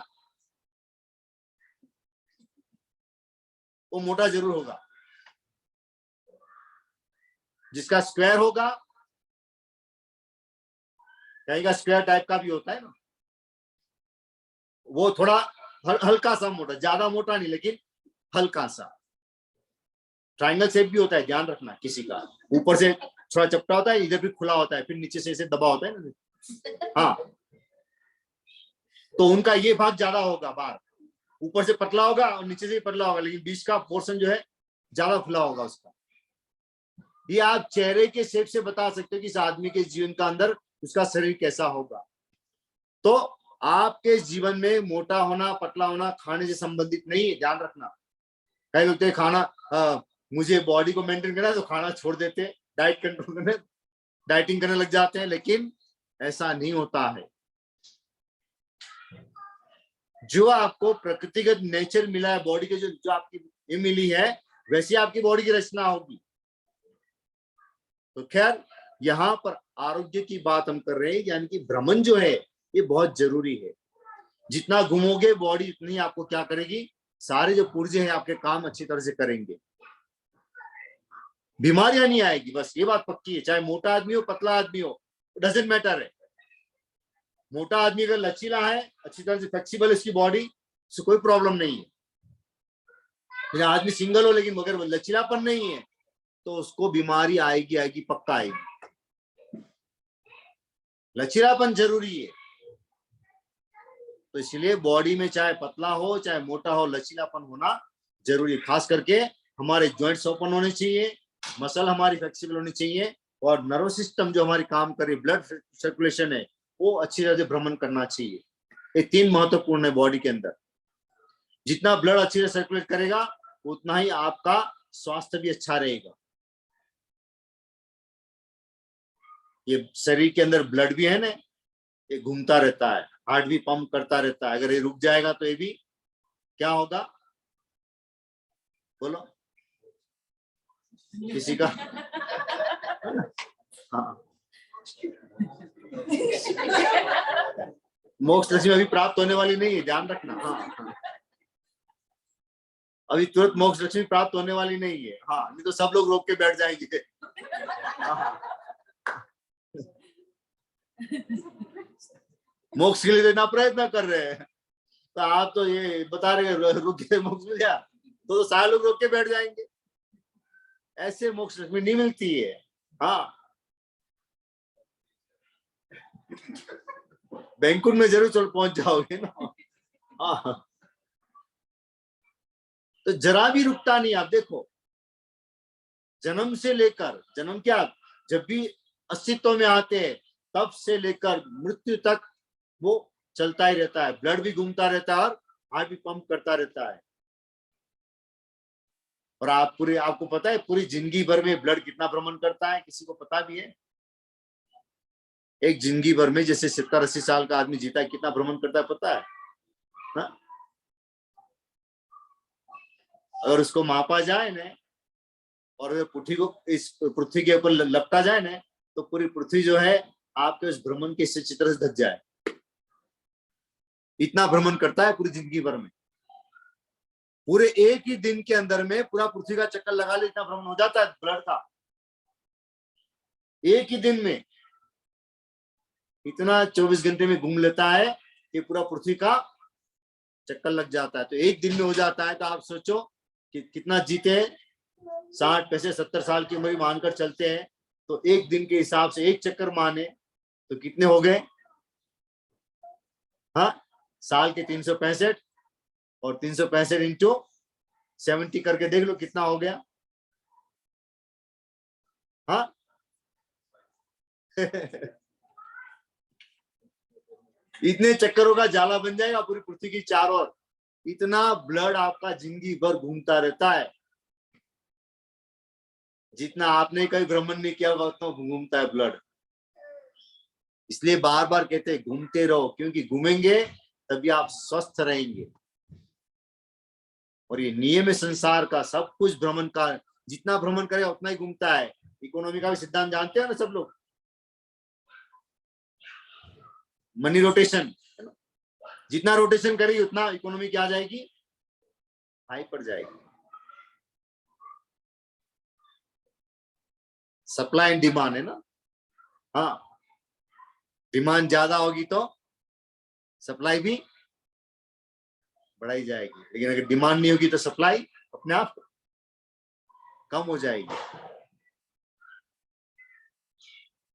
वो मोटा जरूर होगा, जिसका स्क्वायर होगा, कहीं का स्क्वायर टाइप का भी होता है ना, वो थोड़ा हल्का सा मोटा, ज्यादा मोटा नहीं लेकिन हल्का सा। ट्रायंगल शेप भी होता है, ध्यान रखना, किसी का ऊपर से थोड़ा चपटा होता है, इधर भी खुला होता है, फिर नीचे से ऐसे दबा होता है ना। हाँ, तो उनका ये भाग ज्यादा होगा, बाहर ऊपर से पतला होगा और नीचे से पतला होगा, लेकिन बीच का पोर्शन जो है ज्यादा खुला होगा उसका। ये आप चेहरे के शेप से बता सकते हो कि इस आदमी के जीवन का अंदर उसका शरीर कैसा होगा। तो आपके जीवन में मोटा होना पतला होना खाने से संबंधित नहीं है, ध्यान रखना। कई लोग खाना मुझे बॉडी को मेंटेन करना है तो खाना छोड़ देते, डाइट कंट्रोल करने, डाइटिंग करने लग जाते हैं, लेकिन ऐसा नहीं होता है। जो आपको प्रकृतिगत नेचर मिला है बॉडी के, जो आपकी ये मिली है, वैसी आपकी बॉडी की रचना होगी। तो खैर, यहाँ पर आरोग्य की बात हम कर रहे हैं, यानी कि भ्रमण जो है ये बहुत जरूरी है। जितना घूमोगे बॉडी उतनी आपको क्या करेगी, सारे जो पुर्जे हैं आपके काम अच्छी तरह से करेंगे, बीमारियां नहीं आएगी, बस ये बात पक्की है। चाहे मोटा आदमी हो पतला आदमी हो, डजेंट मैटर है। मोटा आदमी अगर लचीला है, अच्छी तरह से फ्लेक्सिबल इसकी बॉडी, से कोई प्रॉब्लम नहीं है। आदमी सिंगल हो लेकिन मगर लचीलापन नहीं है, तो उसको बीमारी आएगी, आएगी, पक्का आएगी। लचीलापन जरूरी है, तो इसलिए बॉडी में चाहे पतला हो चाहे मोटा हो, लचीलापन होना जरूरी है। खास करके हमारे जॉइंट्स ओपन होने चाहिए, मसल हमारी फ्लेक्सिबल होनी चाहिए, और नर्वस सिस्टम जो हमारी काम करे, ब्लड सर्कुलेशन है, वो अच्छी तरह से भ्रमण करना चाहिए। ये तीन महत्वपूर्ण है बॉडी के अंदर। जितना ब्लड अच्छी तरह सर्कुलेट करेगा उतना ही आपका स्वास्थ्य भी अच्छा रहेगा। ये शरीर के अंदर ब्लड भी है ना, ये घूमता रहता है, हार्ट भी पंप करता रहता है। अगर ये रुक जाएगा तो ये भी क्या होगा, बोलो किसी का। हाँ, मोक्ष लक्ष्मी अभी प्राप्त होने वाली नहीं है, ध्यान रखना। हाँ, हाँ। अभी तुरंत मोक्ष लक्ष्मी प्राप्त होने वाली नहीं है। हाँ, नहीं तो सब लोग रोक के बैठ जाएंगे। हाँ। मोक्ष के लिए तो इतना प्रयत्न कर रहे हैं, तो आप तो ये बता रहे रुक के मोक्ष मिल गया, तो सारे लोग रोक के बैठ जाएंगे। ऐसे मोक्ष लक्ष्मी नहीं मिलती है। हाँ, बैंकुट में जरूर चल पहुंच जाओगे ना। हाँ, तो जरा भी रुकता नहीं। आप देखो, जन्म से लेकर, जन्म क्या, जब भी अस्तित्व में आते हैं तब से लेकर मृत्यु तक वो चलता ही रहता है। ब्लड भी घूमता रहता है और हार्ट भी पंप करता रहता है। और आपको पता है पूरी जिंदगी भर में ब्लड कितना भ्रमण करता है, किसी को पता भी है? एक जिंदगी भर में जैसे 70-80 साल का आदमी जीता है, कितना भ्रमण करता है पता है? हा? अगर उसको मापा जाए ना, और पृथ्वी को इस पृथ्वी के ऊपर लपटा जाए ना, तो पूरी पृथ्वी जो है आपके उस भ्रमण के चित्र से ढक जाए। इतना भ्रमण करता है पूरी जिंदगी भर में। पूरे एक ही दिन के अंदर में पूरा पृथ्वी का चक्कर लगा ले, इतना भ्रमण हो जाता है ब्लड का। एक ही दिन में इतना 24 घंटे में घूम लेता है कि पूरा पृथ्वी का चक्कर लग जाता है। तो एक दिन में हो जाता है, तो आप सोचो कि कितना जीते हैं। 60-65-70 साल की उम्र मानकर चलते हैं, तो एक दिन के हिसाब से एक चक्कर माने तो कितने हो गए? हाँ, साल के 365 और 365 इंटू 70 करके देख लो कितना हो गया। हाँ। इतने चक्करों का जाला बन जाएगा पूरी पृथ्वी की चारों ओर। इतना ब्लड आपका जिंदगी भर घूमता रहता है, जितना आपने कभी भ्रमण नहीं किया होगा उतना घूमता है ब्लड। इसलिए बार बार कहते हैं घूमते रहो, क्योंकि घूमेंगे तभी आप स्वस्थ रहेंगे। और ये नियम है संसार का, सब कुछ भ्रमण का, जितना भ्रमण करेगा उतना ही घूमता है। इकोनॉमी का भी सिद्धांत जानते हैं ना सब लोग, मनी रोटेशन, जितना रोटेशन करेगी उतना इकोनॉमी क्या आ जाएगी, हाई पड़ जाएगी। सप्लाई एंड डिमांड है ना। हाँ, डिमांड ज्यादा होगी तो सप्लाई भी बढ़ाई जाएगी, लेकिन अगर डिमांड नहीं होगी तो सप्लाई अपने आप कम हो जाएगी।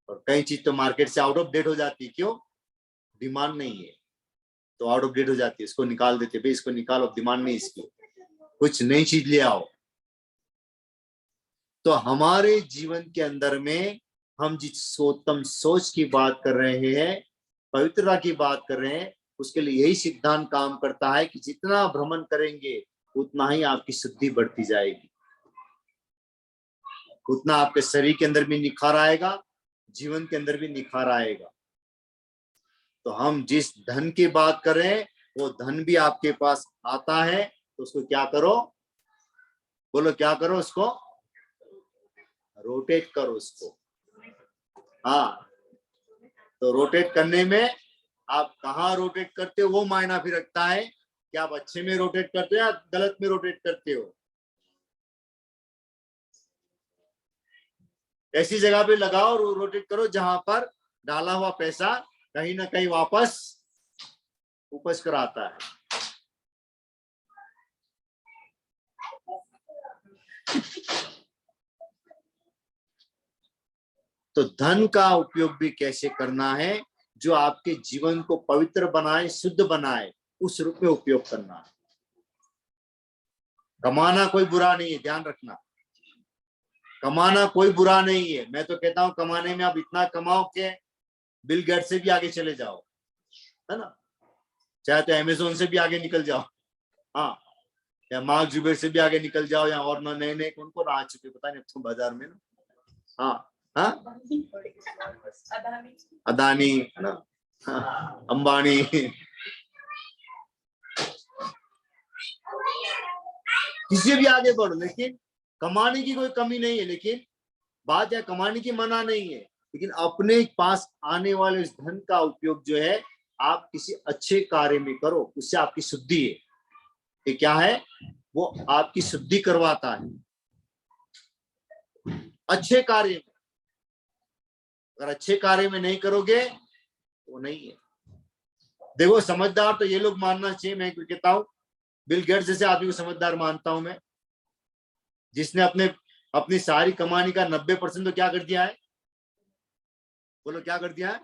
और कई चीज तो मार्केट से आउट ऑफ डेट हो जाती है, क्यों, डिमांड नहीं है तो आउट ऑफ डेट हो जाती है, इसको निकाल देते, भाई इसको निकालो, डिमांड नहीं इसकी, कुछ नई चीज ले आओ। तो हमारे जीवन के अंदर में हम जिस उत्तम सोच की बात कर रहे हैं, पवित्रता की बात कर रहे हैं, उसके लिए यही सिद्धांत काम करता है कि जितना भ्रमण करेंगे उतना ही आपकी शुद्धि बढ़ती जाएगी, उतना आपके शरीर के अंदर भी निखार आएगा, जीवन के अंदर भी निखार आएगा। तो हम जिस धन की बात कर रहे हैं वो धन भी आपके पास आता है, तो उसको क्या करो, बोलो क्या करो, उसको रोटेट करो उसको। हाँ, तो रोटेट करने में आप कहाँ रोटेट करते हो वो मायना फिर रखता है कि आप अच्छे में रोटेट करते हो या गलत में रोटेट करते हो। ऐसी जगह पे लगाओ और रोटेट करो जहां पर डाला हुआ पैसा कहीं ना कहीं वापस उपज कर आता है। तो धन का उपयोग भी कैसे करना है, जो आपके जीवन को पवित्र बनाए, शुद्ध बनाए, उस रूप में उपयोग करना है। कमाना कोई बुरा नहीं है, ध्यान रखना, कमाना कोई बुरा नहीं है। मैं तो कहता हूं कमाने में आप इतना कमाओ कि बिल गेट्स से भी आगे चले जाओ, है ना, चाहे तो अमेजोन से भी आगे निकल जाओ, हाँ, या मार्क जुबेर से भी आगे निकल जाओ, या और नए नए कौन कौन आ चुके पता नहीं अब तो बाजार में ना, हाँ हाँ, अदानी है ना, हाँ, अंबानी, किसी भी आगे बढ़ो, लेकिन कमाने की कोई कमी नहीं है। लेकिन बात है कमाने की मना नहीं है, लेकिन अपने पास आने वाले इस धन का उपयोग जो है आप किसी अच्छे कार्य में करो, उससे आपकी शुद्धि है। ये क्या है, वो आपकी शुद्धि करवाता है अच्छे कार्य में। अगर अच्छे कार्य में नहीं करोगे तो नहीं है। देखो समझदार तो ये लोग मानना चाहिए, मैं कहता हूं बिल गेट्स जैसे आदमी को समझदार मानता हूं मैं, जिसने अपनी सारी कमानी का 90% तो क्या कर दिया है, बोलो क्या कर दिया है,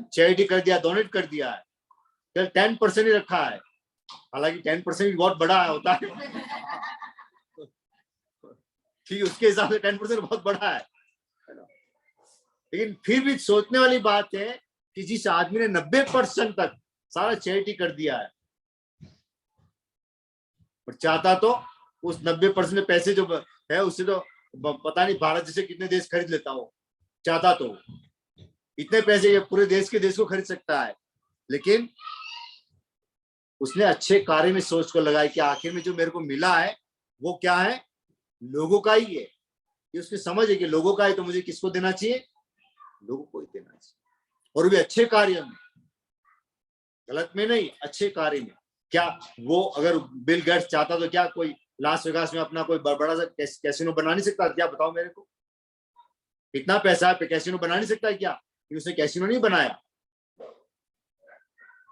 चैरिटी कर दिया, डोनेट कर दिया है। चल 10% ही रखा है, हालांकि 10% भी बहुत बड़ा होता है ठीक है, उसके हिसाब से 10% बहुत बड़ा है, लेकिन फिर भी सोचने वाली बात है कि जिस आदमी ने 90% तक सारा चैरिटी कर दिया है, और चाहता तो उस 90% में पैसे जो है उससे तो पता नहीं भारत जैसे कितने देश खरीद लेता हो, चाहता तो इतने पैसे ये पूरे देश को खरीद सकता है। लेकिन उसने अच्छे कार्य में सोच को लगाई कि आखिर में जो मेरे को मिला है वो क्या है, लोगों का ही है। ये उसकी समझ है कि लोगों का है तो मुझे किसको देना चाहिए, लोगों को ही देना चाहिए, और भी अच्छे कार्य में, गलत में नहीं, अच्छे कार्य में। क्या वो अगर बिल गेट्स चाहता तो क्या कोई लास वेगास में अपना कोई बड़ा सा कैसीनो बना नहीं सकता क्या, बताओ मेरे को, इतना पैसा है कैसीनो बना नहीं सकता क्या, कि उसने कैसीनो नहीं बनाया,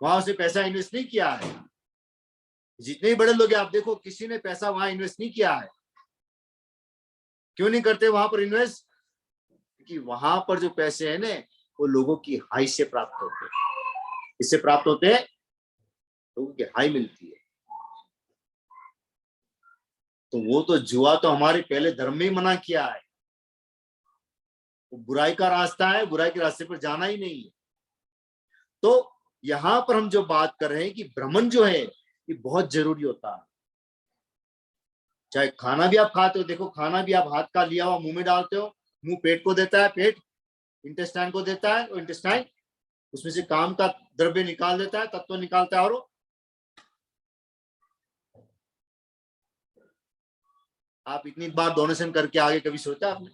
वहां उसने पैसा इन्वेस्ट नहीं किया है। जितने बड़े लोग हैं आप देखो, किसी ने पैसा वहां इन्वेस्ट नहीं किया है। क्यों नहीं करते वहां पर इन्वेस्ट, क्योंकि वहां पर जो पैसे है ना वो लोगों की हाई से प्राप्त होते हैं। इससे प्राप्त होते हैं, लोगों की हाई मिलती है। तो वो तो जुआ तो हमारे पहले धर्म में ही मना किया है, वो बुराई का रास्ता है, बुराई के रास्ते पर जाना ही नहीं है। तो यहां पर हम जो बात कर रहे हैं कि भ्रमण जो है ये बहुत जरूरी होता है। चाहे खाना भी आप खाते हो, देखो खाना भी आप हाथ का लिया हुआ मुंह में डालते हो, मुंह पेट को देता है, पेट इंटेस्टाइन को देता है, और इंटेस्टाइन उसमें से काम का द्रव्य निकाल देता है, तत्व निकालता है। और आप इतनी बार डोनेशन करके आगे कभी सोचा आपने?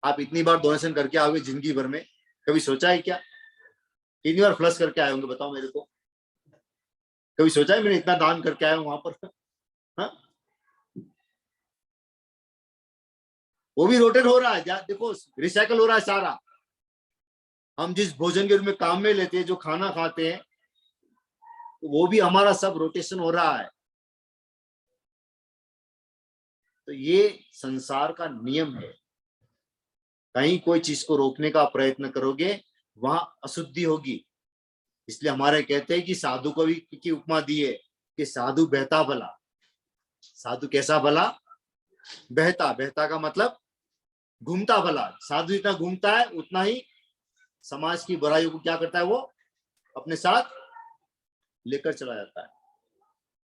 आप इतनी बार डोनेशन करके आओगे जिंदगी भर में, कभी सोचा है क्या? कितनी बार फ्लश करके आए होंगे बताओ मेरे को? कभी सोचा है मैंने इतना दान करके आया हूं वहां पर? हाँ, वो भी रोटेट हो रहा है, देखो रिसाइकल हो रहा है सारा। हम जिस भोजन के रूप में काम में लेते हैं, जो खाना खाते हैं, तो वो भी हमारा सब रोटेशन हो रहा है। तो ये संसार का नियम है। कहीं कोई चीज को रोकने का प्रयत्न करोगे वहां अशुद्धि होगी। इसलिए हमारे कहते हैं कि साधु को भी की उपमा दी है कि साधु बहता भला। साधु कैसा भला? बहता, बहता का मतलब घूमता भला। साधु जितना घूमता है उतना ही समाज की बुराइयों को क्या करता है, वो अपने साथ लेकर चला जाता है।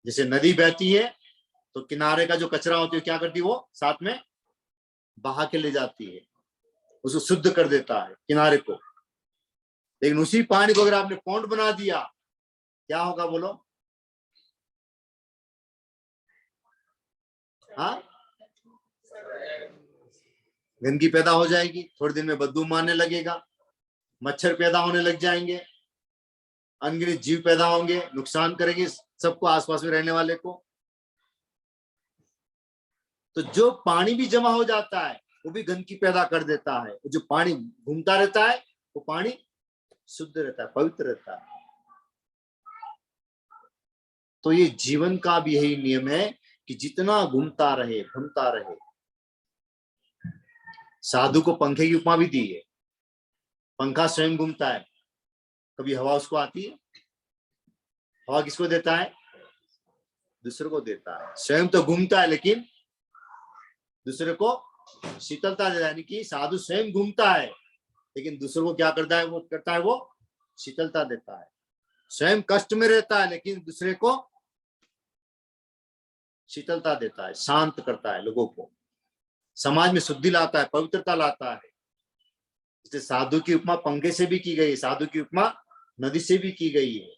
जैसे नदी बहती है तो किनारे का जो कचरा होती है क्या करती है, वो साथ में बहा के ले जाती है, उसको शुद्ध कर देता है किनारे को। लेकिन उसी पानी को अगर आपने पॉन्ड बना दिया, क्या होगा बोलो? हाँ, गंदगी पैदा हो जाएगी, थोड़े दिन में बदबू मारने लगेगा, मच्छर पैदा होने लग जाएंगे, अनगिनत जीव पैदा होंगे, नुकसान करेंगे सबको, आसपास में रहने वाले को। तो जो पानी भी जमा हो जाता है वो भी गंदगी पैदा कर देता है। जो पानी घूमता रहता है वो पानी शुद्ध रहता है, पवित्र रहता है। तो ये जीवन का भी यही नियम है कि जितना घूमता रहे, घूमता रहे। साधु को पंखे की उपमा भी दी है। पंखा स्वयं घूमता है, कभी हवा उसको आती है? हवा किसको देता है? दूसरे को देता है। स्वयं तो घूमता है लेकिन दूसरे को शीतलता देता है। यानी कि साधु स्वयं घूमता है लेकिन दूसरे को क्या करता है, वो शीतलता देता है। स्वयं कष्ट में रहता है लेकिन दूसरे को शीतलता देता है, शांत करता है लोगों को, समाज में शुद्धि लाता है, पवित्रता लाता है। इसलिए साधु की उपमा पंखे से भी की गई है, साधु की उपमा नदी से भी की गई है,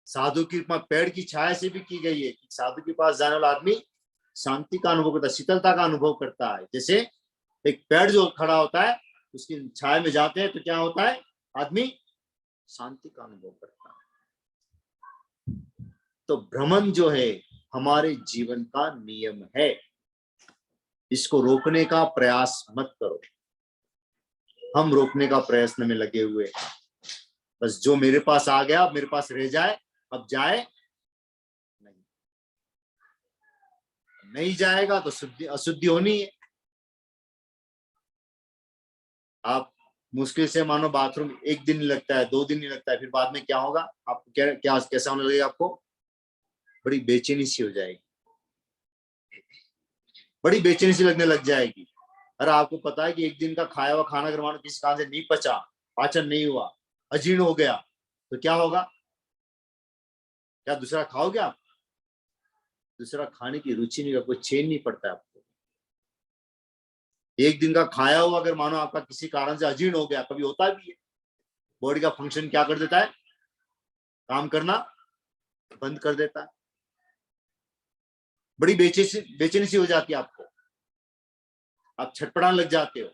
साधु की उपमा पेड़ की छाया से भी की गई है। साधु के पास जाने वाला आदमी शांति का अनुभव करता है, शीतलता का अनुभव करता है। जैसे एक पेड़ जो खड़ा होता है उसकी छाया में जाते हैं तो क्या होता है, आदमी शांति का अनुभव करता है। तो भ्रमण जो है हमारे जीवन का नियम है, इसको रोकने का प्रयास मत करो। हम रोकने का प्रयत्न में लगे हुए, बस जो मेरे पास आ गया मेरे पास रह जाए, अब जाए नहीं, नहीं जाएगा तो अशुद्धि होनी है। आप मुश्किल से मानो बाथरूम एक दिन नहीं लगता है, 2 दिन नहीं लगता है, फिर बाद में क्या होगा आपको, क्या कैसा होने लगेगा? आपको बड़ी बेचैनी सी हो जाएगी, बड़ी बेचैनी सी लगने लग जाएगी। अरे आपको पता है कि एक दिन का खाया हुआ खाना अगर मानो किसी कारण से नहीं पचा, पाचन नहीं हुआ, अजीर्ण हो गया, तो क्या होगा? क्या दूसरा खाओगे आप? दूसरा खाने की रुचि नहीं, कोई चैन नहीं पड़ता है आपको। एक दिन का खाया हुआ अगर मानो आपका किसी कारण से अजीर्ण हो गया, कभी होता भी है, बॉडी का फंक्शन क्या कर देता है, काम करना बंद कर देता है, बड़ी बेचैनी सी हो जाती है आपको, आप छटपटाने लग जाते हो,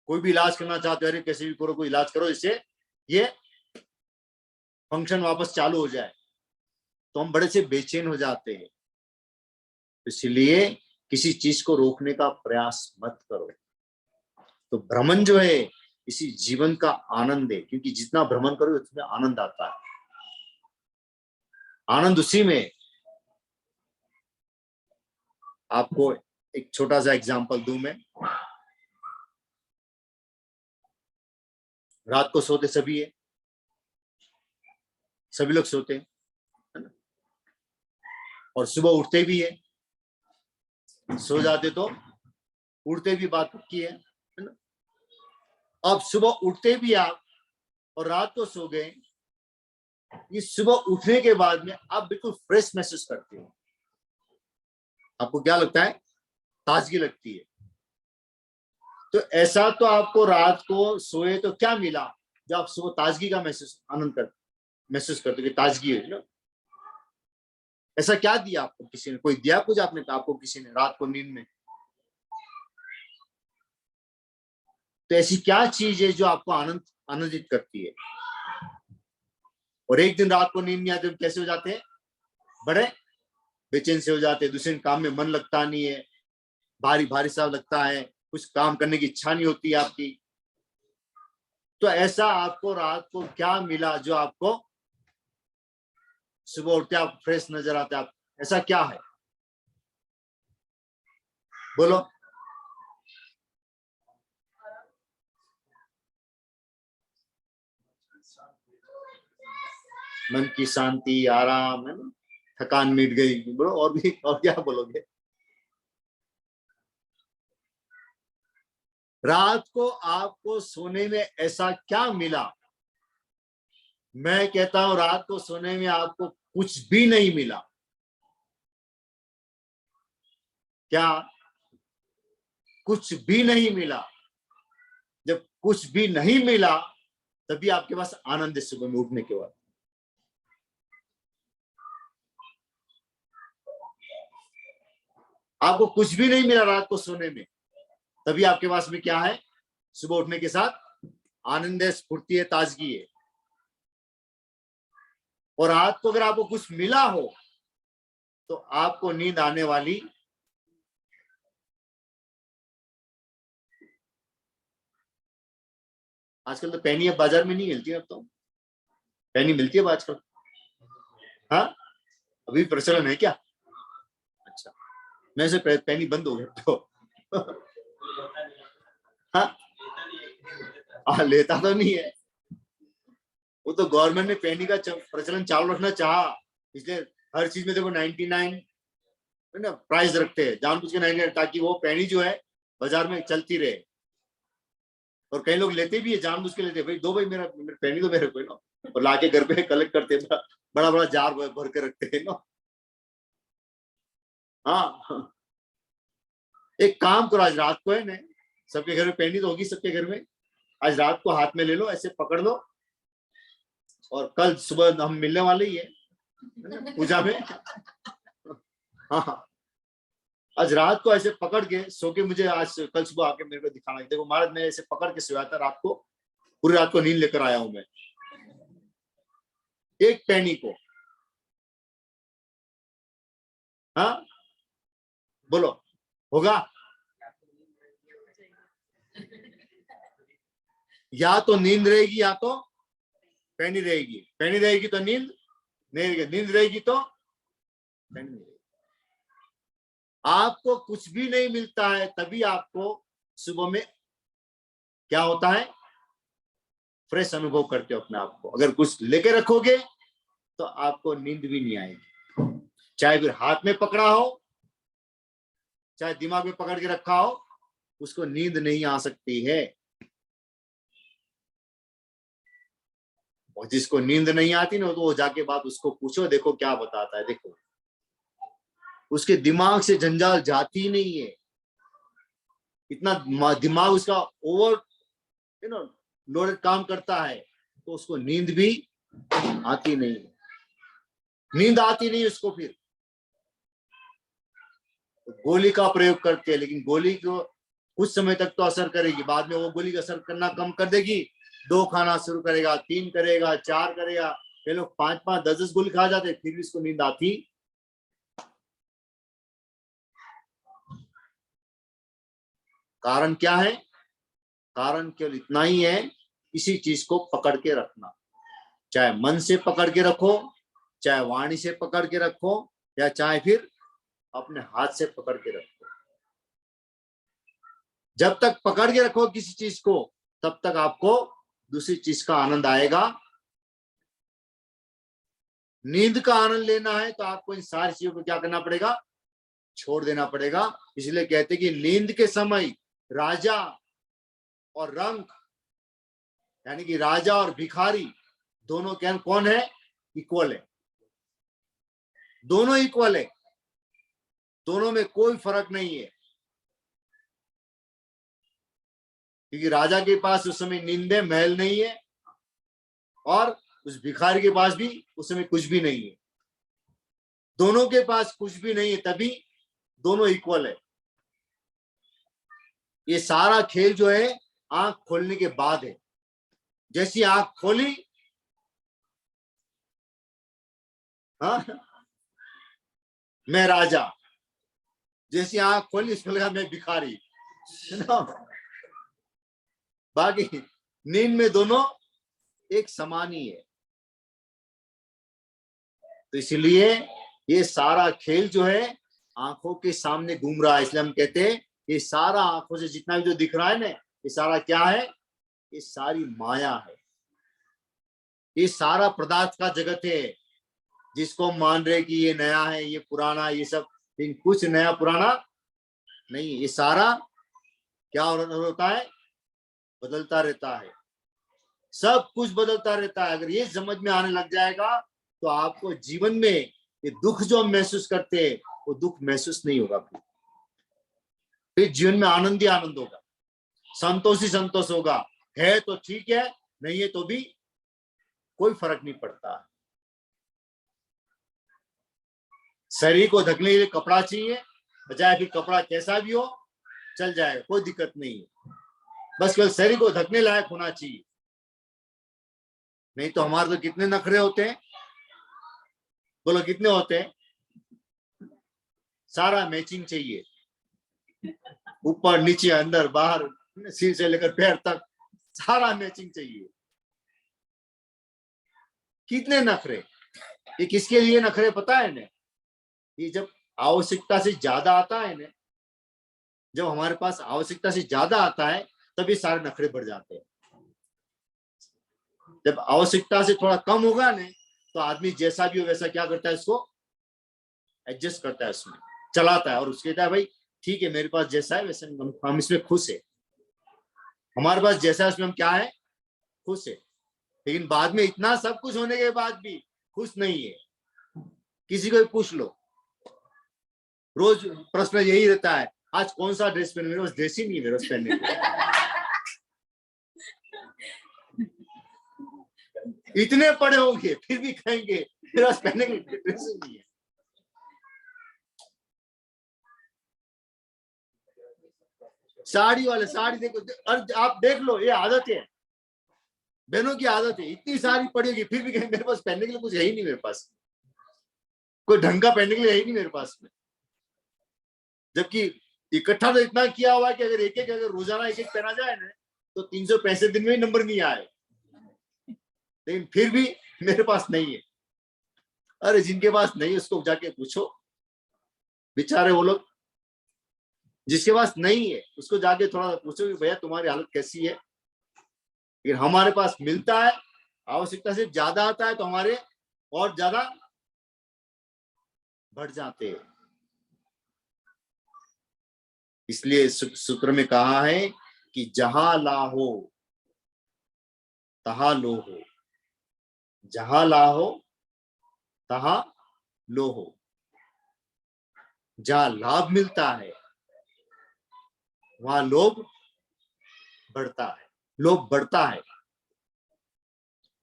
कोई भी इलाज करना चाहते हो, अरे कैसे भी करो, कोई इलाज करो इससे ये फंक्शन वापस चालू हो जाए, तो हम बड़े से बेचैन हो जाते हैं। इसलिए किसी चीज को रोकने का प्रयास मत करो। तो भ्रमण जो है इसी जीवन का आनंद है, क्योंकि जितना भ्रमण करो उतना आनंद आता है। आनंद उसी में। आपको एक छोटा सा एग्जांपल दूं मैं। रात को सोते सभी है, सभी लोग सोते हैं, है ना? और सुबह उठते भी है, सो जाते तो उठते भी, बात पक्की है ना? अब सुबह उठते भी आप और रात को सो गए, इस सुबह उठने के बाद में आप बिल्कुल फ्रेश महसूस करते हो। आपको क्या लगता है? ताजगी लगती है। तो ऐसा तो आपको रात को सोए तो क्या मिला जब आप सुबह ताजगी का महसूस करते हो कि ताजगी है ना? ऐसा क्या दिया आपको किसी ने? कोई दिया कुछ आपने आपको किसी ने रात को नींद में? तो ऐसी क्या चीज है जो आपको आनंदित करती है? और एक दिन रात को नींद नहीं आती तो कैसे हो जाते हैं? बड़े बेचैन से हो जाते हैं, दूसरे काम में मन लगता नहीं है, भारी भारी सा लगता है, कुछ काम करने की इच्छा नहीं होती आपकी। तो ऐसा आपको रात को क्या मिला जो आपको सुबह उठते आप फ्रेश नजर आते? आप ऐसा क्या है? बोलो। मन की शांति, आराम है ना, थकान मिट गई। बोलो और भी, और क्या बोलोगे? रात को आपको सोने में ऐसा क्या मिला? मैं कहता हूं रात को सोने में आपको कुछ भी नहीं मिला। क्या? कुछ भी नहीं मिला। जब कुछ भी नहीं मिला तभी आपके पास आनंद है सुबह में उठने के बाद। आपको कुछ भी नहीं मिला रात को सोने में, तभी आपके पास में क्या है? सुबह उठने के साथ आनंद है, स्फूर्ति है, ताजगी है। और रात को अगर आपको कुछ मिला हो तो आपको नींद आने वाली। आजकल तो पेनी अब बाजार में नहीं मिलती, अब तो पेनी मिलती है आजकल? हाँ, अभी प्रचलन है क्या? अच्छा, मैं से पेनी बंद हो गया तो हाँ, लेता तो नहीं है। वो तो गवर्नमेंट ने पेनी का प्रचलन चालू रखना चाहा, इसलिए हर चीज में देखो 99 है ना प्राइस रखते हैं, जानबूझ के 99, ताकि वो पेनी जो है बाजार में चलती रहे। और कई लोग लेते भी है, जानबूझ के लेते हैं, भाई दो भाई मेरा पेनी तो मेरे को ना, और लाके घर पे कलेक्ट करते हैं, बड़ा बड़ा जार भर के रखते हैं ना। हाँ, एक काम करो, आज रात को है ना, सबके घर में पेनी तो होगी सबके घर में, आज रात को हाथ में ले लो, ऐसे पकड़ लो, और कल सुबह हम मिलने वाले ही है पूजा में। हाँ, आज रात को ऐसे पकड़ के सो के मुझे आज कल सुबह आके मेरे को दिखाना, देखो महाराज मैं ऐसे पकड़ के सोया था रात को, पूरी रात को नींद लेकर आया हूं मैं एक पेनी को। हाँ, बोलो, होगा? या तो नींद रहेगी या तो पेनी रहेगी, पेनी रहेगी तो नींद नहीं रहेगी, नींद रहेगी तो पेनी नहीं रहेगी। आपको कुछ भी नहीं मिलता है तभी आपको सुबह में क्या होता है? फ्रेश अनुभव करते हो अपने आप को। अगर कुछ लेके रखोगे तो आपको नींद भी नहीं आएगी, चाहे फिर हाथ में पकड़ा हो, चाहे दिमाग में पकड़ के रखा हो, उसको नींद नहीं आ सकती है। और जिसको नींद नहीं आती ना, तो वो जाके बात उसको पूछो, देखो क्या बताता है। देखो उसके दिमाग से जंजाल जाती नहीं है, इतना दिमाग उसका ओवर लोडेड काम करता है, तो उसको नींद भी आती नहीं, नींद आती नहीं उसको। फिर गोली का प्रयोग करते हैं, लेकिन गोली को कुछ समय तक तो असर करेगी, बाद में वो गोली का असर करना कम कर देगी, 2 खाना शुरू करेगा, 3 करेगा, 4 करेगा। ये लोग 5-5, 10-10 गोली खा जाते, फिर भी इसको नींद आती। कारण क्या है? कारण केवल इतना ही है, किसी चीज को पकड़ के रखना, चाहे मन से पकड़ के रखो, चाहे वाणी से पकड़ के रखो, या चाहे फिर अपने हाथ से पकड़ के रखो। जब तक पकड़ के रखो किसी चीज को, तब तक आपको दूसरी चीज का आनंद आएगा। नींद का आनंद लेना है तो आपको इन सारी चीजों को क्या करना पड़ेगा? छोड़ देना पड़ेगा। इसलिए कहते कि नींद के समय राजा और रंक यानी कि राजा और भिखारी दोनों क्या कौन है? इक्वल है, दोनों इक्वल है, दोनों में कोई फर्क नहीं है। क्योंकि राजा के पास उस समय नींद है, महल नहीं है, और उस भिखारी के पास भी उस समय कुछ भी नहीं है। दोनों के पास कुछ भी नहीं है, तभी दोनों इक्वल है। ये सारा खेल जो है आंख खोलने के बाद है। जैसी आंख खोली, हाँ, मैं राजा, जैसी आंख खोली इसमें लगा मैं भिखारी, है ना। बाकी नींद में दोनों एक समान ही है। तो इसलिए ये सारा खेल जो है आंखों के सामने घूम रहा है, इसलिए हम कहते हैं ये सारा आंखों से जितना भी जो दिख रहा है ना, ये सारा क्या है? ये सारी माया है, ये सारा पदार्थ का जगत है, जिसको हम मान रहे कि ये नया है, ये पुराना है, ये सब। लेकिन कुछ नया पुराना नहीं, ये सारा क्या होता है? बदलता रहता है, सब कुछ बदलता रहता है। अगर ये समझ में आने लग जाएगा तो आपको जीवन में ये दुख जो हम महसूस करते हैं वो दुख महसूस नहीं होगा। फिर जीवन में आनंद ही आनंद होगा, संतोष ही संतोष होगा। है तो ठीक है, नहीं है तो भी कोई फर्क नहीं पड़ता। शरीर को ढकने के लिए कपड़ा चाहिए, बजाय फिर कपड़ा कैसा भी हो चल जाएगा, कोई दिक्कत नहीं है, बस केवल शरीर को ढकने लायक होना चाहिए। नहीं तो हमारे तो कितने नखरे होते हैं, बोलो कितने होते हैं? सारा मैचिंग चाहिए, ऊपर नीचे अंदर बाहर, सिर से लेकर पैर तक सारा मैचिंग चाहिए। कितने नखरे! ये किसके लिए नखरे पता है ना? ये जब आवश्यकता से ज्यादा आता है ना, जब हमारे पास आवश्यकता से ज्यादा आता है तभी सारे नखरे बढ़ जाते हैं। जब आवश्यकता से थोड़ा कम होगा ना, तो आदमी जैसा भी हो वैसा क्या करता है, इसको एडजस्ट करता है, उसमें चलाता है, और उसके कहता है भाई ठीक है, मेरे पास जैसा है वैसे हम इसमें खुश है, हमारे पास जैसा है उसमें हम क्या है, खुश है। लेकिन बाद में इतना सब कुछ होने के बाद भी खुश नहीं है। किसी को भी पूछ लो, रोज प्रश्न यही रहता है, आज कौन सा ड्रेस पहने? मेरे पास ड्रेस ही नहीं है मेरे पास पहनने को। इतने पढ़े होंगे फिर भी कहेंगे मेरे पास पहनने के लिए ड्रेस ही नहीं है। साड़ी वाले साड़ी देखो, आप देख लो, ये आदत है, बहनों की आदत है, इतनी सारी पड़ेगी फिर भी कहेंगे मेरे पास पहनने के लिए कुछ है ही नहीं, मेरे पास कोई ढंग का पहनने के लिए है ही नहीं मेरे पास में। जबकि इकट्ठा तो इतना किया हुआ है कि अगर रोजाना एक एक पहना जाए ना, तो 365 दिन में ही नंबर नहीं आए, लेकिन फिर भी मेरे पास नहीं है। अरे जिनके पास नहीं उसको जाके पूछो, बेचारे वो लोग, जिसके पास नहीं है उसको जाके थोड़ा पूछो कि भैया तुम्हारी हालत कैसी है। लेकिन हमारे पास मिलता है, आवश्यकता से ज्यादा आता है तो हमारे और ज्यादा बढ़ जाते हैं। इसलिए सूत्र में कहा है कि जहां लाहो तहां लो हो, जहां लाहो तहां लो हो। जहां लाभ मिलता है वहां लोभ बढ़ता है, लोभ बढ़ता है,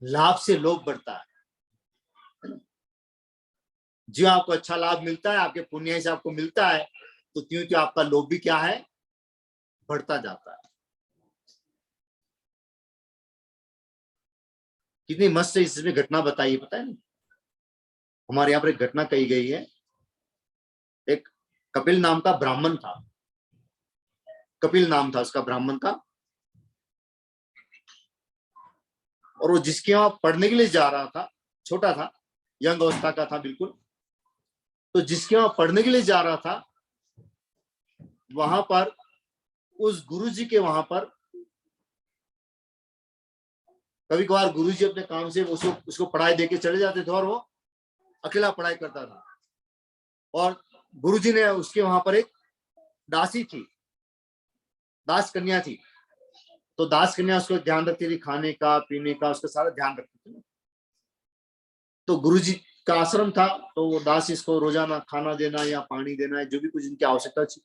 लाभ से लोभ बढ़ता है। जो आपको अच्छा लाभ मिलता है, आपके पुण्य से आपको मिलता है, तो त्यों त्यों आपका लोभ भी क्या है, बढ़ता जाता है। कितनी मस्त है इसमें घटना बताई, पता है ना? हमारे यहाँ पर एक घटना कही गई है। एक कपिल नाम का ब्राह्मण था, कपिल नाम था उसका, ब्राह्मण का, और वो जिसके वहां पढ़ने के लिए जा रहा था, छोटा था, यंग अवस्था का था बिल्कुल, तो जिसके वहां पढ़ने के लिए जा रहा था, वहां पर उस गुरुजी के वहां पर कभी कभार गुरुजी अपने काम से उसको पढ़ाई देके चले जाते थे, और वो अकेला पढ़ाई करता था। और गुरुजी ने उसके वहां पर एक दासी थी, दास कन्या थी, तो दास कन्या उसको ध्यान रखती थी, खाने का पीने का उसका सारा ध्यान रखती थी। तो गुरुजी का आश्रम था, तो वो दास इसको रोजाना खाना देना या पानी देना, जो भी कुछ इनकी आवश्यकता थी।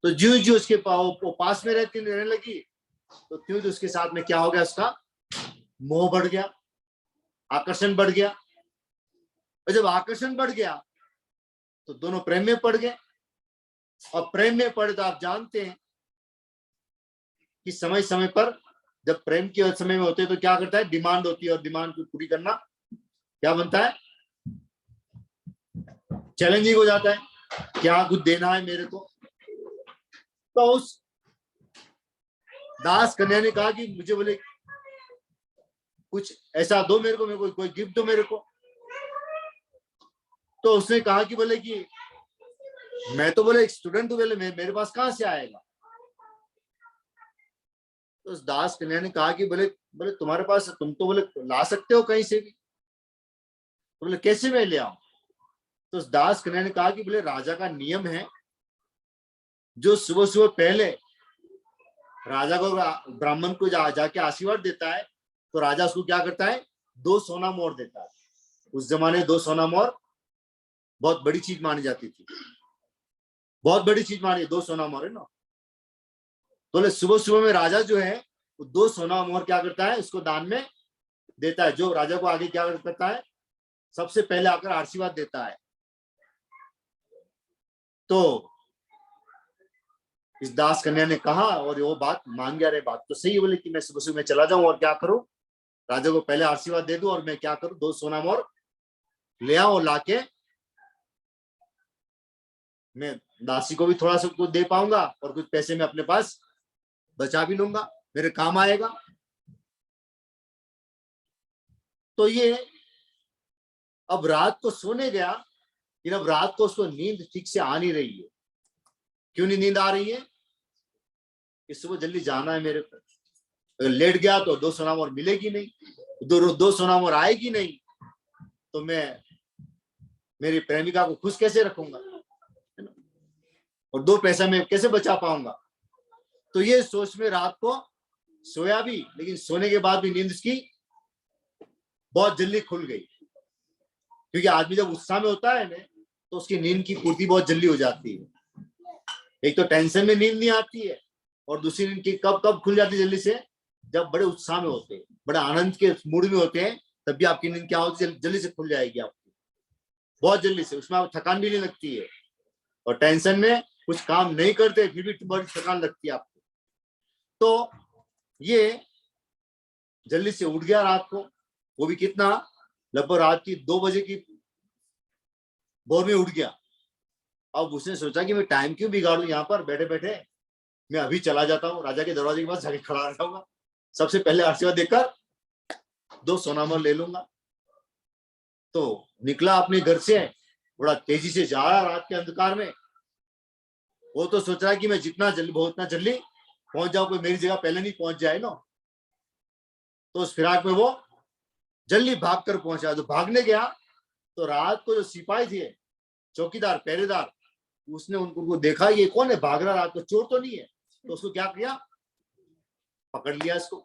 तो ज्यों ज्यों उसके पास में रहने लगी, तो त्यों उसके साथ में क्या हो गया, उसका मोह बढ़ गया, आकर्षण बढ़ गया। और जब आकर्षण बढ़ गया तो दोनों प्रेम में पड़ गए। और प्रेम में पड़े तो आप जानते हैं कि समय समय पर जब प्रेम के समय में होते हैं तो क्या करता है, डिमांड होती है, और डिमांड को पूरी करना क्या बनता है, चैलेंजिंग हो जाता है, क्या कुछ देना है मेरे को। तो उस दास कन्या ने कहा कि मुझे बोले कुछ ऐसा दो मेरे को कोई गिफ्ट दो मेरे को। तो उसने कहा कि बोले कि मैं तो बोले एक स्टूडेंट हूं, बोले मेरे पास कहां से आएगा। तो उस दास कन्या ने कहा कि बोले बोले तुम्हारे पास, तुम तो बोले ला सकते हो कहीं से भी, तो बोले कैसे मैं ले आऊं। तो उस दास कन्या ने कहा कि बोले राजा का नियम है, जो सुबह सुबह पहले राजा को, ब्राह्मण को जाके आशीर्वाद देता है, तो राजा उसको क्या करता है, 2 सोना मोहर देता है। उस जमाने 2 सोना मोहर बहुत बड़ी चीज मानी जाती थी, बहुत बड़ी चीज मानी, 2 सोना मोहर है ना। तो सुबह सुबह में राजा जो है वो 2 सोना मोहर क्या करता है, उसको दान में देता है। जो राजा को आगे क्या करता है, सबसे पहले आकर आशीर्वाद देता है। तो इस दास कन्या ने कहा, और वो बात मान गया, रे बात तो सही है, बोले कि मैं सुबह सुबह चला जाऊं और क्या करूं, राजा को पहले आशीर्वाद दे दूं, और मैं क्या करूं, 2 सोना मोहर ले आओ, लाके मैं दासी को भी थोड़ा सा कुछ दे पाऊंगा, और कुछ पैसे मैं अपने पास बचा भी लूंगा, मेरे काम आएगा। तो ये अब रात को सोने गया, लेकिन अब रात को उसको नींद ठीक से आ नहीं रही है। क्यों नहीं नींद आ रही है, कि सुबह जल्दी जाना है मेरे को। अगर लेट गया तो 2 सोना मोहर मिलेगी नहीं, 2 सोना मोहर आएगी नहीं, तो मैं मेरी प्रेमिका को खुश कैसे रखूंगा, और 2 पैसा मैं कैसे बचा पाऊंगा। तो ये सोच में रात को सोया भी, लेकिन सोने के बाद भी नींद उसकी बहुत जल्दी खुल गई। क्योंकि आदमी जब उत्साह में होता है ना, तो उसकी नींद की पूर्ति बहुत जल्दी हो जाती है। एक तो टेंशन में नींद नहीं आती है, और दूसरी नींद की कब कब खुल जाती है जल्दी से, जब बड़े उत्साह में होते हैं, बड़े आनंद के मूड में होते हैं, तब भी आपकी नींद क्या होती है, जल्दी से खुल जाएगी आपकी, बहुत जल्दी से। उसमें आप थकान भी नहीं लगती है, और टेंशन में कुछ काम नहीं करते फिर भी बड़ी थकान लगती है आपको। तो ये जल्दी से उठ गया रात को, वो भी कितना, लगभग रात की 2 बजे की भोर में उठ गया। अब उसने सोचा कि मैं टाइम क्यों बिगाड़ू, यहाँ पर बैठे बैठे मैं अभी चला जाता हूँ, राजा के दरवाजे के पास जाके खड़ा रह जाऊंगा, सबसे पहले आशीर्वाद देकर 2 सोना मोहर ले लूंगा। तो निकला अपने घर से, बड़ा तेजी से जा रहा रात के अंधकार में। वो तो सोच रहा है कि मैं जितना जल्दी बहुत उतना जल्दी पहुंच जाऊं, कोई मेरी जगह पहले नहीं पहुंच जाए ना। तो उस फिराक में वो जल्दी भाग कर पहुंचा। जो भागने गया तो रात को जो सिपाही थे, चौकीदार पहरेदार, उसने उनको देखा ये कौन है भाग रहा रात को, चोर तो नहीं है। तो उसको क्या किया, पकड़ लिया इसको।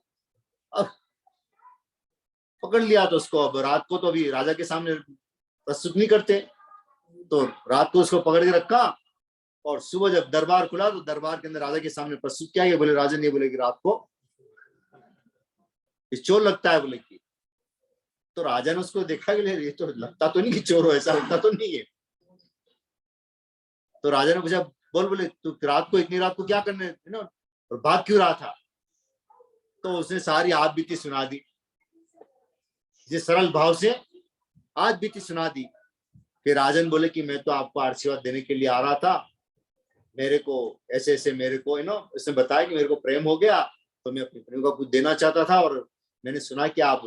अब पकड़ लिया तो उसको, अब रात को तो अभी राजा के सामने प्रस्तुत नहीं करते, तो रात को उसको पकड़ के रखा, और सुबह जब दरबार खुला तो दरबार के अंदर राजा के सामने प्रस्तुत किया। ये बोले राजा ने बोले कि रात को इस चोर लगता है, बोले कि। तो राजा ने उसको देखा कि ये तो लगता तो नहीं कि चोर हो, ऐसा लगता तो नहीं है। तो राजा ने पूछा, बोल, बोले तू रात को, इतनी रात को क्या करने ना, और भाग क्यों रहा था। तो उसने सारी आज बीती सुना दी, जिस सरल भाव से आज बीती सुना दी। फिर राजन बोले कि मैं तो आपको आशीर्वाद देने के लिए आ रहा था, मेरे को ऐसे ऐसे मेरे को उसने बताया कि मेरे को प्रेम हो गया, तो मैं अपनी प्रेम को कुछ देना चाहता था, और मैंने सुना कि आप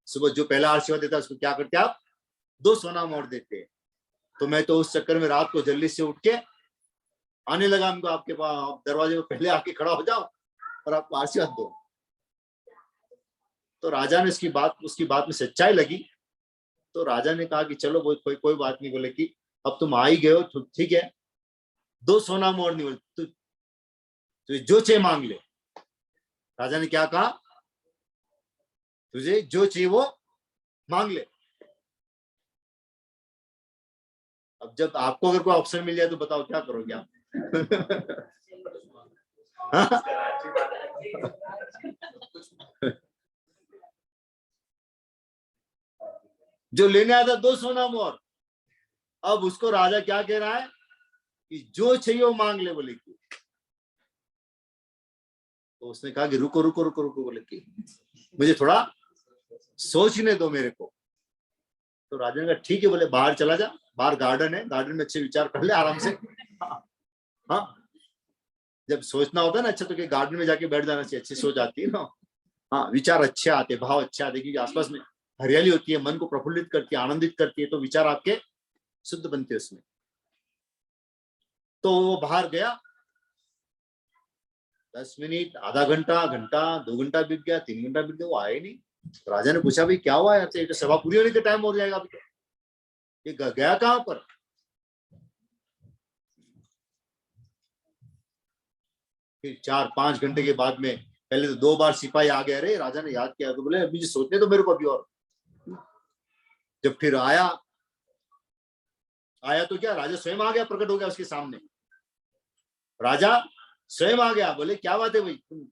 सुबह जो पहला आशीर्वाद देता है उसको क्या करते आप, 2 सोना मोहर देते हैं। तो मैं तो उस चक्कर में रात को जल्दी से उठ के आने लगा हमको आपके पास, दरवाजे में पहले आके खड़ा हो जाओ और आपको आशीर्वाद दो। तो राजा ने उसकी बात में सच्चाई लगी। तो राजा ने कहा कि चलो कोई बात नहीं, बोले कि अब तुम आ ही गए हो तो ठीक है, 2 सोना मोहर नहीं, बोले तो जो चे मांग ले। राजा ने क्या कहा, तुझे जो चाहिए वो मांग ले। अब जब आपको अगर कोई ऑप्शन मिल जाए तो बताओ क्या करोगे आप? जो लेने आया था 2 सोना मोहर, अब उसको राजा क्या कह रहा है कि जो चाहिए वो मांग ले। बोले कि, तो उसने कहा कि रुको रुको रुको रुको, बोले कि मुझे थोड़ा सोचने दो मेरे को। तो राजा ने कहा ठीक है, बोले बाहर चला जा, बाहर गार्डन है, गार्डन में अच्छे विचार कर ले आराम से। हाँ, जब सोचना होता है ना अच्छा, तो कि गार्डन में जाके बैठ जाना चाहिए, अच्छी सोच आती है ना। हाँ, विचार अच्छे आते, भाव अच्छे आते, क्योंकि आसपास में हरियाली होती है, मन को प्रफुल्लित करती है, आनंदित करती है, तो विचार आपके शुद्ध बनते हैं उसमें। तो वो बाहर गया, 10 मिनट, आधा घंटा, घंटा, 2 घंटा बीत गया, 3 घंटा बीत गया, वो आए नहीं। तो राजा ने पूछा भाई क्या हुआ, यहाँ तो सभा पूरी होने का टाइम हो जाएगा अभी, तो ये गया कहाँ पर? फिर 4-5 घंटे के बाद में पहले तो 2 बार सिपाही आ गए, अरे राजा ने याद किया, तो बोले मुझे सोचने तो मेरे को अभी और। जब फिर आया तो क्या, राजा स्वयं आ गया, प्रकट हो गया उसके सामने। राजा स्वयं आ गया, बोले क्या बात है भाई, तुम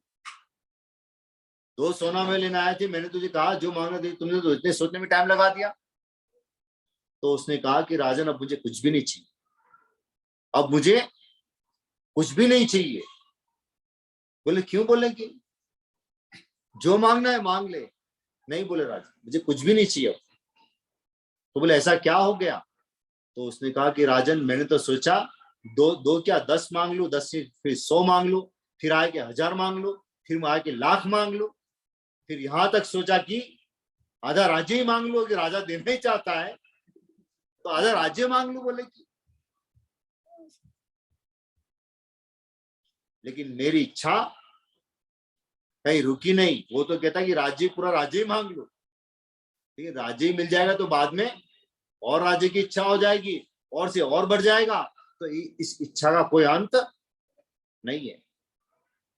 2 सोना में लेने आए थे, मैंने तुझे कहा जो मांगना थी, तुमने तो इतने सोचने में टाइम लगा दिया। तो उसने कहा कि राजन अब मुझे कुछ भी नहीं चाहिए, अब मुझे कुछ भी नहीं चाहिए। बोले क्यों? बोले कि जो मांगना है मांग ले। नहीं बोले राजा, मुझे कुछ भी नहीं चाहिए। तो बोले ऐसा क्या हो गया? तो उसने कहा कि राजन मैंने तो सोचा दो क्या 10 मांग लू, 10 से फिर 100 मांग लू, फिर आए के 1000 मांग लू, फिर आए के लाख मांग लू, फिर यहां तक सोचा कि आधा राज्य ही मांग लू, कि राजा देना ही चाहता है तो आधा राज्य मांग लू। बोले कि लेकिन मेरी इच्छा कहीं रुकी नहीं, वो तो कहता कि राज्य, पूरा राज्य ही मांग लो। ठीक है, राज्य ही मिल जाएगा तो बाद में और राज्य की इच्छा हो जाएगी, और से और बढ़ जाएगा, तो इस इच्छा का कोई अंत नहीं है।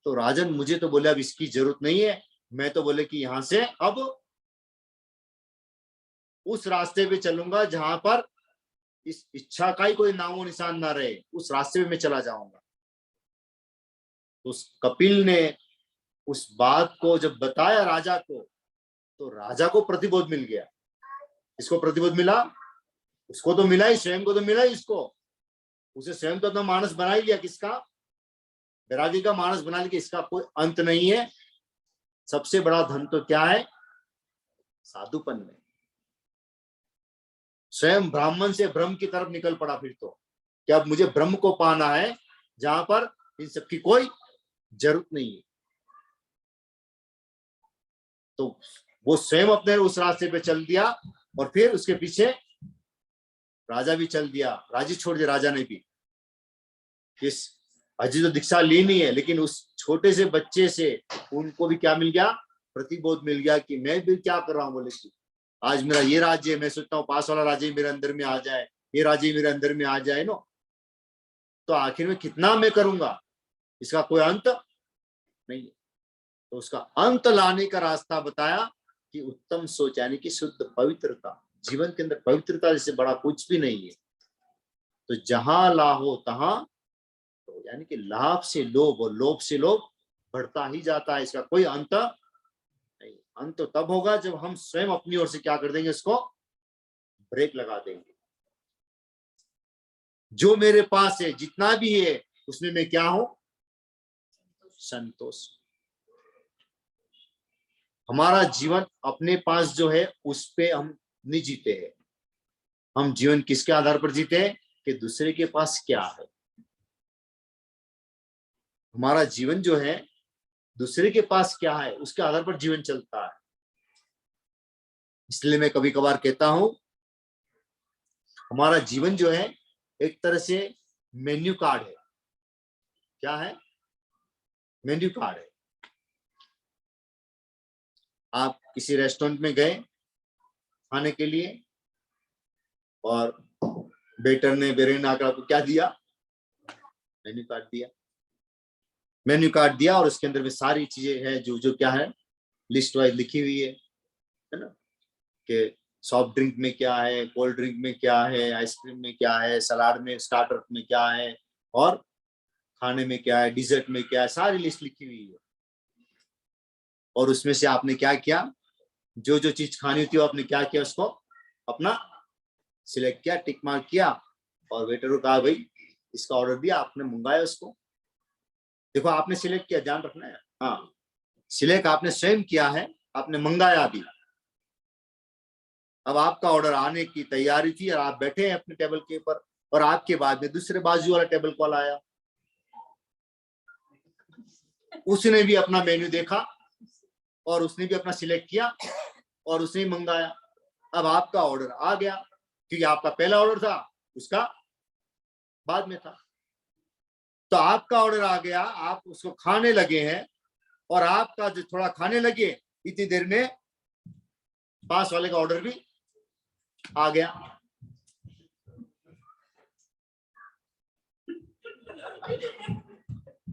तो राजन मुझे तो बोले अब इसकी जरूरत नहीं है, मैं तो बोले कि यहां से अब उस रास्ते पे चलूंगा जहां पर इस इच्छा का ही कोई नामो निशान ना रहे, उस रास्ते पे मैं चला जाऊंगा। तो उस कपिल ने उस बात को जब बताया राजा को, तो राजा को प्रतिबोध मिल गया। इसको प्रतिबोध मिला, उसको तो मिला ही, स्वयं को तो मिला ही, इसको उसे स्वयं तो अपना मानस बना ही लिया, किसका? वैरागी का मानस बना लिया, इसका कोई अंत नहीं है। सबसे बड़ा धन तो क्या है? साधुपन में। स्वयं ब्राह्मण से ब्रह्म की तरफ निकल पड़ा फिर तो, कि अब मुझे ब्रह्म को पाना है, जहां पर इन सबकी कोई जरूरत नहीं है। तो वो स्वयं अपने उस रास्ते पे चल दिया, और फिर उसके पीछे राजा भी चल दिया, राजी छोड़ दिया राजा ने भी। इस अजी तो दीक्षा ली नहीं है, लेकिन उस छोटे से बच्चे से उनको भी क्या मिल गया? प्रतिबोध मिल गया कि मैं भी क्या कर रहा हूँ। बोले कि आज मेरा ये राज्य है, मैं सोचता हूँ पास वाला राज्य मेरे अंदर में आ जाए, ये राज्य मेरे अंदर में आ जाए नो, तो आखिर में कितना मैं करूंगा, इसका कोई अंत नहीं है। तो उसका अंत लाने का रास्ता बताया कि उत्तम सोच, यानी कि शुद्ध पवित्रता। जीवन के अंदर पवित्रता जैसे बड़ा कुछ भी नहीं है। तो जहां लाहो तहां, तो यानी कि लाभ से लोभ और लोभ से लोभ बढ़ता ही जाता है, इसका कोई अंत नहीं। अंत तो तब होगा जब हम स्वयं अपनी ओर से क्या कर देंगे, इसको ब्रेक लगा देंगे। जो मेरे पास है, जितना भी है, उसमें मैं क्या हूं? संतोष। हमारा जीवन अपने पास जो है उस पे हम नहीं जीते हैं। हम जीवन किसके आधार पर जीते हैं? कि दूसरे के पास क्या है। हमारा जीवन जो है दूसरे के पास क्या है उसके आधार पर जीवन चलता है। इसलिए मैं कभी कभार कहता हूं, हमारा जीवन जो है एक तरह से मेन्यू कार्ड है। क्या है? मेन्यू कार्ड है। आप किसी रेस्टोरेंट में गए खाने के लिए, और वेटर ने बेरे ने आकर आपको क्या दिया? मेन्यू कार्ड दिया। मेन्यू कार्ड दिया और उसके अंदर में सारी चीजें हैं जो जो क्या है लिस्ट वाइज लिखी हुई है ना, कि सॉफ्ट ड्रिंक में क्या है, कोल्ड ड्रिंक में क्या है, आइसक्रीम में क्या है, सलाद में, स्टार्टर में क्या है, और खाने में क्या है, डिजर्ट में क्या है, सारी लिस्ट लिखी हुई है। और उसमें से आपने क्या किया, जो जो चीज खानी होती है आपने क्या किया, उसको अपना सिलेक्ट किया, टिक मार्क किया, और वेटर को कहा भाई इसका ऑर्डर दिया, आपने मंगाया उसको। देखो आपने सिलेक्ट किया, ध्यान रखना है। हाँ, सिलेक्ट आपने स्वयं किया है, आपने मंगाया भी। अब आपका ऑर्डर आने की तैयारी थी और आप बैठे हैं अपने टेबल के ऊपर, और आपके बाद में दूसरे बाजू वाला टेबल कॉल आया, उसने भी अपना मेन्यू देखा और उसने भी अपना सिलेक्ट किया और उसने मंगाया। अब आपका ऑर्डर आ गया, क्योंकि आपका पहला ऑर्डर था, उसका बाद में था, तो आपका ऑर्डर आ गया, आप उसको खाने लगे हैं, और आपका जो थोड़ा खाने लगे इतनी देर में पास वाले का ऑर्डर भी आ गया।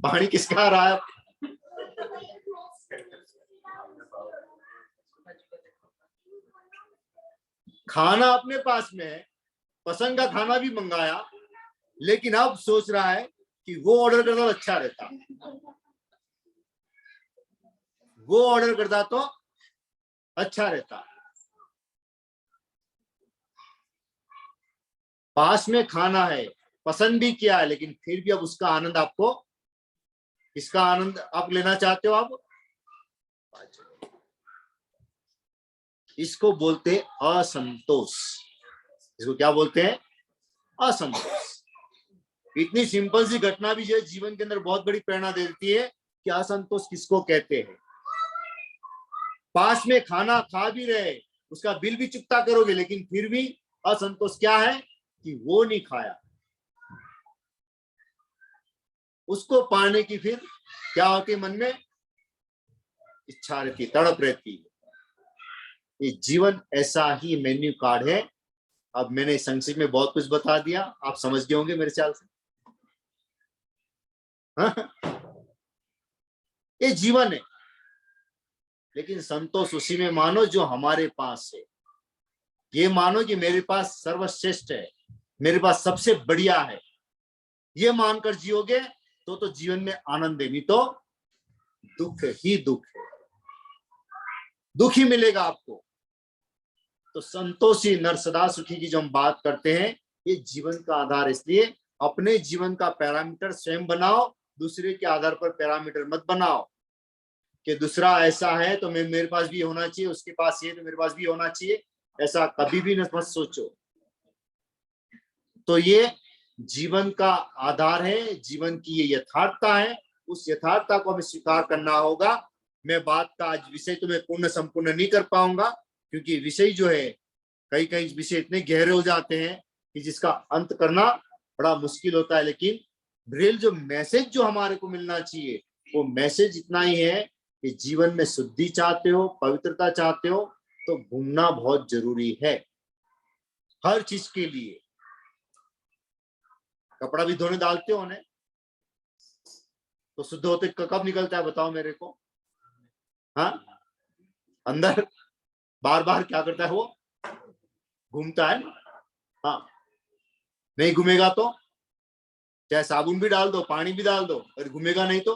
पानी किसका आ रहा है? खाना अपने पास में है, पसंद का खाना भी मंगाया, लेकिन अब सोच रहा है कि वो ऑर्डर करता तो अच्छा रहता, वो ऑर्डर करता तो अच्छा रहता। पास में खाना है, पसंद भी किया है, लेकिन फिर भी अब उसका आनंद आपको, इसका आनंद आप लेना चाहते हो आप, इसको बोलते हैं असंतोष। इसको क्या बोलते हैं? असंतोष। इतनी सिंपल सी घटना भी जो है जीवन के अंदर बहुत बड़ी प्रेरणा देती है कि असंतोष किसको कहते हैं। पास में खाना खा भी रहे, उसका बिल भी चुकता करोगे, लेकिन फिर भी असंतोष क्या है कि वो नहीं खाया। उसको पाने की फिर क्या होती है मन में? इच्छा रहती, तड़प रहती है। ये जीवन ऐसा ही मेन्यू कार्ड है। अब मैंने संक्षिप्त में बहुत कुछ बता दिया, आप समझ गए होंगे मेरे ख्याल से। हाँ? ये जीवन है, लेकिन संतोष उसी में मानो जो हमारे पास है। ये मानो कि मेरे पास सर्वश्रेष्ठ है, मेरे पास सबसे बढ़िया है, ये मानकर जियोगे तो जीवन में आनंद है, नहीं तो दुख ही दुख है, दुख ही मिलेगा आपको। तो संतोषी नर सदा सुखी की जो हम बात करते हैं, ये जीवन का आधार। इसलिए अपने जीवन का पैरामीटर स्वयं बनाओ, दूसरे के आधार पर पैरामीटर मत बनाओ कि दूसरा ऐसा है तो मेरे पास भी होना चाहिए, उसके पास ये तो मेरे पास भी होना चाहिए, ऐसा कभी भी मत सोचो। तो ये जीवन का आधार है, जीवन की ये यथार्थता है, उस यथार्थता को हमें स्वीकार करना होगा। मैं बात का आज विषय तो मैं पूर्ण संपूर्ण नहीं कर पाऊंगा, क्योंकि विषय जो है कई कई विषय इतने गहरे हो जाते हैं कि जिसका अंत करना बड़ा मुश्किल होता है। लेकिन रियल जो मैसेज जो हमारे को मिलना चाहिए, वो मैसेज इतना ही है कि जीवन में शुद्धि चाहते हो, पवित्रता चाहते हो, तो घूमना बहुत जरूरी है हर चीज के लिए। कपड़ा भी धोने डालते हो ने, तो शुद्ध होते कब निकलता है बताओ मेरे को? हाँ, अंदर बार बार क्या करता है, वो घूमता है। हाँ, नहीं घूमेगा तो चाहे साबुन भी डाल दो, पानी भी डाल दो, अगर घूमेगा नहीं तो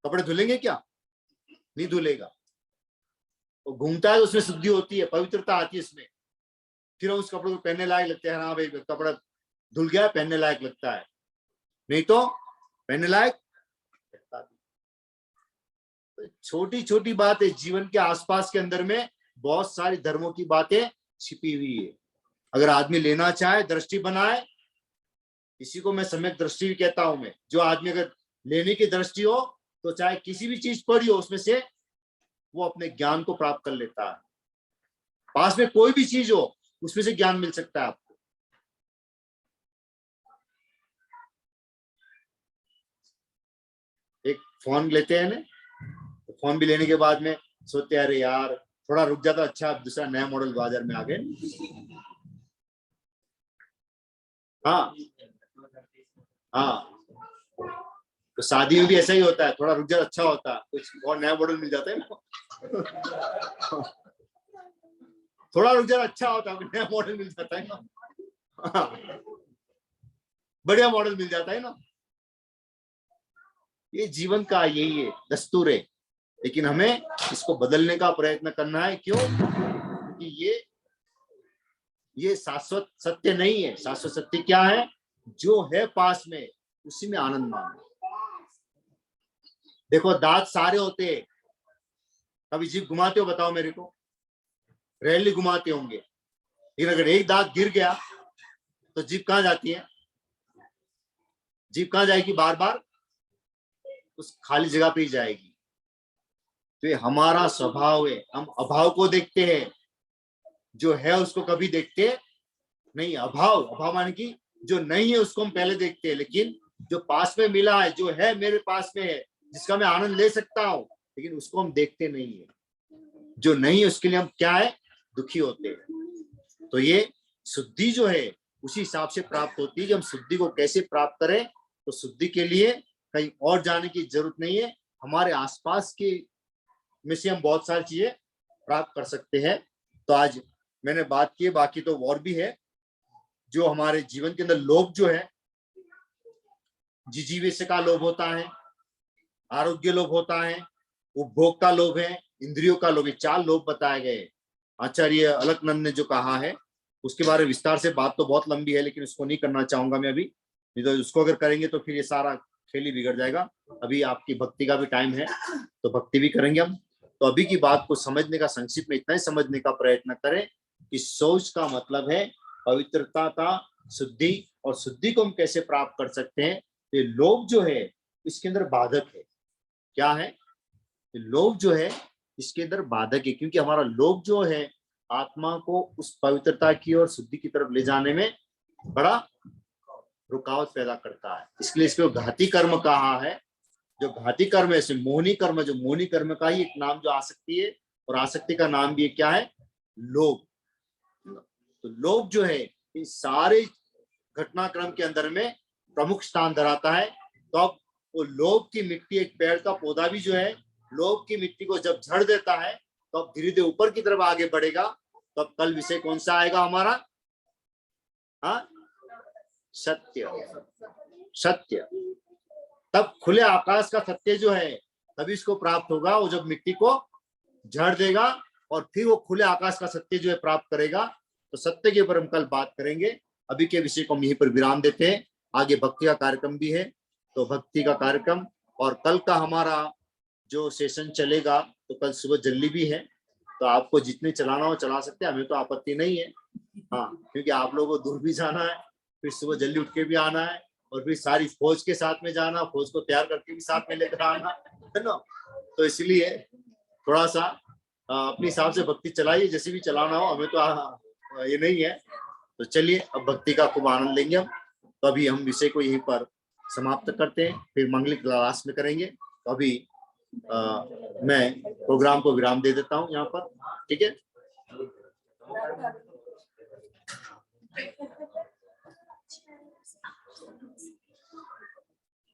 कपड़े धुलेंगे क्या? नहीं धुलेगा। वो घूमता है तो उसमें शुद्धि होती है, पवित्रता आती है इसमें, फिर उस कपड़े को पहनने लायक लगते हैं। हाँ भाई कपड़ा धुल गया, पहनने लायक लगता है, नहीं तो पहनने लायक लगता नहीं। छोटी छोटी बातें जीवन के आसपास के अंदर में बहुत सारी धर्मों की बातें छिपी हुई है। अगर आदमी लेना चाहे, दृष्टि बनाए, इसी को मैं सम्यक दृष्टि भी कहता हूं मैं। जो आदमी अगर लेने की दृष्टि हो तो चाहे किसी भी चीज पढ़ी हो उसमें से वो अपने ज्ञान को प्राप्त कर लेता है। पास में कोई भी चीज हो उसमें से ज्ञान मिल सकता है आपको। एक फोन लेते हैं ना, तो फोन भी लेने के बाद में सोचते हैं अरे यार थोड़ा रुक जाता अच्छा, दूसरा नया मॉडल बाजार में आ गए। हाँ हाँ, तो शादी में भी ऐसा ही होता है, थोड़ा रुक जा अच्छा होता है, कुछ और नया मॉडल मिल जाता है ना। थोड़ा रुक जा अच्छा होता है, नया मॉडल मिल जाता है ना, बढ़िया मॉडल मिल जाता है ना। ये जीवन का यही है, दस्तूर है, लेकिन हमें इसको बदलने का प्रयत्न करना है। क्यों? क्योंकि ये शाश्वत सत्य नहीं है। शाश्वत सत्य क्या है? जो है पास में उसी में आनंद मानो। देखो दांत सारे होते हैं, कभी जीभ घुमाते हो? बताओ मेरे को, रैली घुमाते होंगे, लेकिन अगर एक दांत गिर गया तो जीभ कहाँ जाती है? जीभ कहाँ जाएगी? बार बार उस खाली जगह पे ही जाएगी। तो ये हमारा स्वभाव है, हम अभाव को देखते हैं, जो है उसको कभी देखते नहीं। अभाव माने कि जो नहीं है उसको हम पहले देखते हैं, लेकिन जो पास में मिला है, जो है मेरे पास में है, जिसका मैं आनंद ले सकता हूं, लेकिन उसको हम देखते नहीं है। जो नहीं है उसके लिए हम क्या है? दुखी होते हैं। तो ये शुद्धि जो है उसी हिसाब से प्राप्त होती है कि हम शुद्धि को कैसे प्राप्त करें। तो शुद्धि के लिए कहीं और जाने की जरूरत नहीं है, हमारे आसपास के में से हम बहुत सारी चीजें प्राप्त कर सकते हैं। तो आज मैंने बात की, बाकी तो और भी है। जो हमारे जीवन के अंदर लोभ जो है, जिजीविषय का लोभ होता है, आरोग्य लोभ होता है, उपभोग का लोभ है, इंद्रियों का लोभ है। 4 लोभ बताए गए। आचार्य अलकनंद ने जो कहा है उसके बारे में विस्तार से बात तो बहुत लंबी है, लेकिन उसको नहीं करना चाहूंगा मैं अभी। नहीं तो उसको अगर करेंगे तो फिर ये सारा खेल ही बिगड़ जाएगा। अभी आपकी भक्ति का भी टाइम है, तो भक्ति भी करेंगे हम। तो अभी की बात को समझने का, संक्षिप्त में इतना ही समझने का प्रयत्न करें कि शौच का मतलब है पवित्रता का, शुद्धि। और शुद्धि को हम कैसे प्राप्त कर सकते हैं? ये लोभ जो है इसके अंदर बाधक है। क्या है? लोभ जो है इसके अंदर बाधक है, क्योंकि हमारा लोभ जो है आत्मा को उस पवित्रता की और शुद्धि की तरफ ले जाने में बड़ा रुकावट पैदा करता है। इसलिए इसको घाती कर्म कहा है। जो घाती कर्म है, मोहनी कर्म, जो मोहनी कर्म का ही एक नाम जो आसक्ति है, और आसक्ति का नाम भी क्या है? लोभ। तो लोभ जो है इस सारे घटनाक्रम के अंदर में प्रमुख स्थान धराता है। तो अब वो लोभ की मिट्टी, एक पेड़ का पौधा भी जो है लोभ की मिट्टी को जब झड़ देता है तो अब धीरे धीरे ऊपर की तरफ आगे बढ़ेगा। तो अब कल विषय कौन सा आएगा हमारा? हाँ, सत्य। सत्य। तब खुले आकाश का सत्य जो है तभी इसको प्राप्त होगा। वो जब मिट्टी को झड़ देगा और फिर वो खुले आकाश का सत्य जो है प्राप्त करेगा। तो सत्य के ऊपर हम कल बात करेंगे। अभी के विषय को हम यहीं पर विराम देते हैं। आगे भक्ति का कार्यक्रम भी है, तो भक्ति का कार्यक्रम और कल का हमारा जो सेशन चलेगा, तो कल सुबह जल्दी भी है, तो आपको जितने चलाना हो चला सकते हैं, हमें तो आपत्ति नहीं है। हाँ, क्योंकि आप लोगों को दूर भी जाना है, फिर सुबह जल्दी उठ के भी आना है, और फिर सारी फौज के साथ में जाना, फौज को तैयार करके भी साथ में लेकर आना है ना। तो इसलिए थोड़ा सा अपने हिसाब से भक्ति चलाइए, जैसे भी चलाना हो, हमें तो ये नहीं है। तो चलिए अब भक्ति का खूब आनंद लेंगे हम। तो अभी हम विषय को यहीं पर समाप्त करते हैं, फिर मंगलिक क्लास में करेंगे। तो अभी मैं प्रोग्राम को विराम दे देता हूँ यहाँ पर, ठीक है।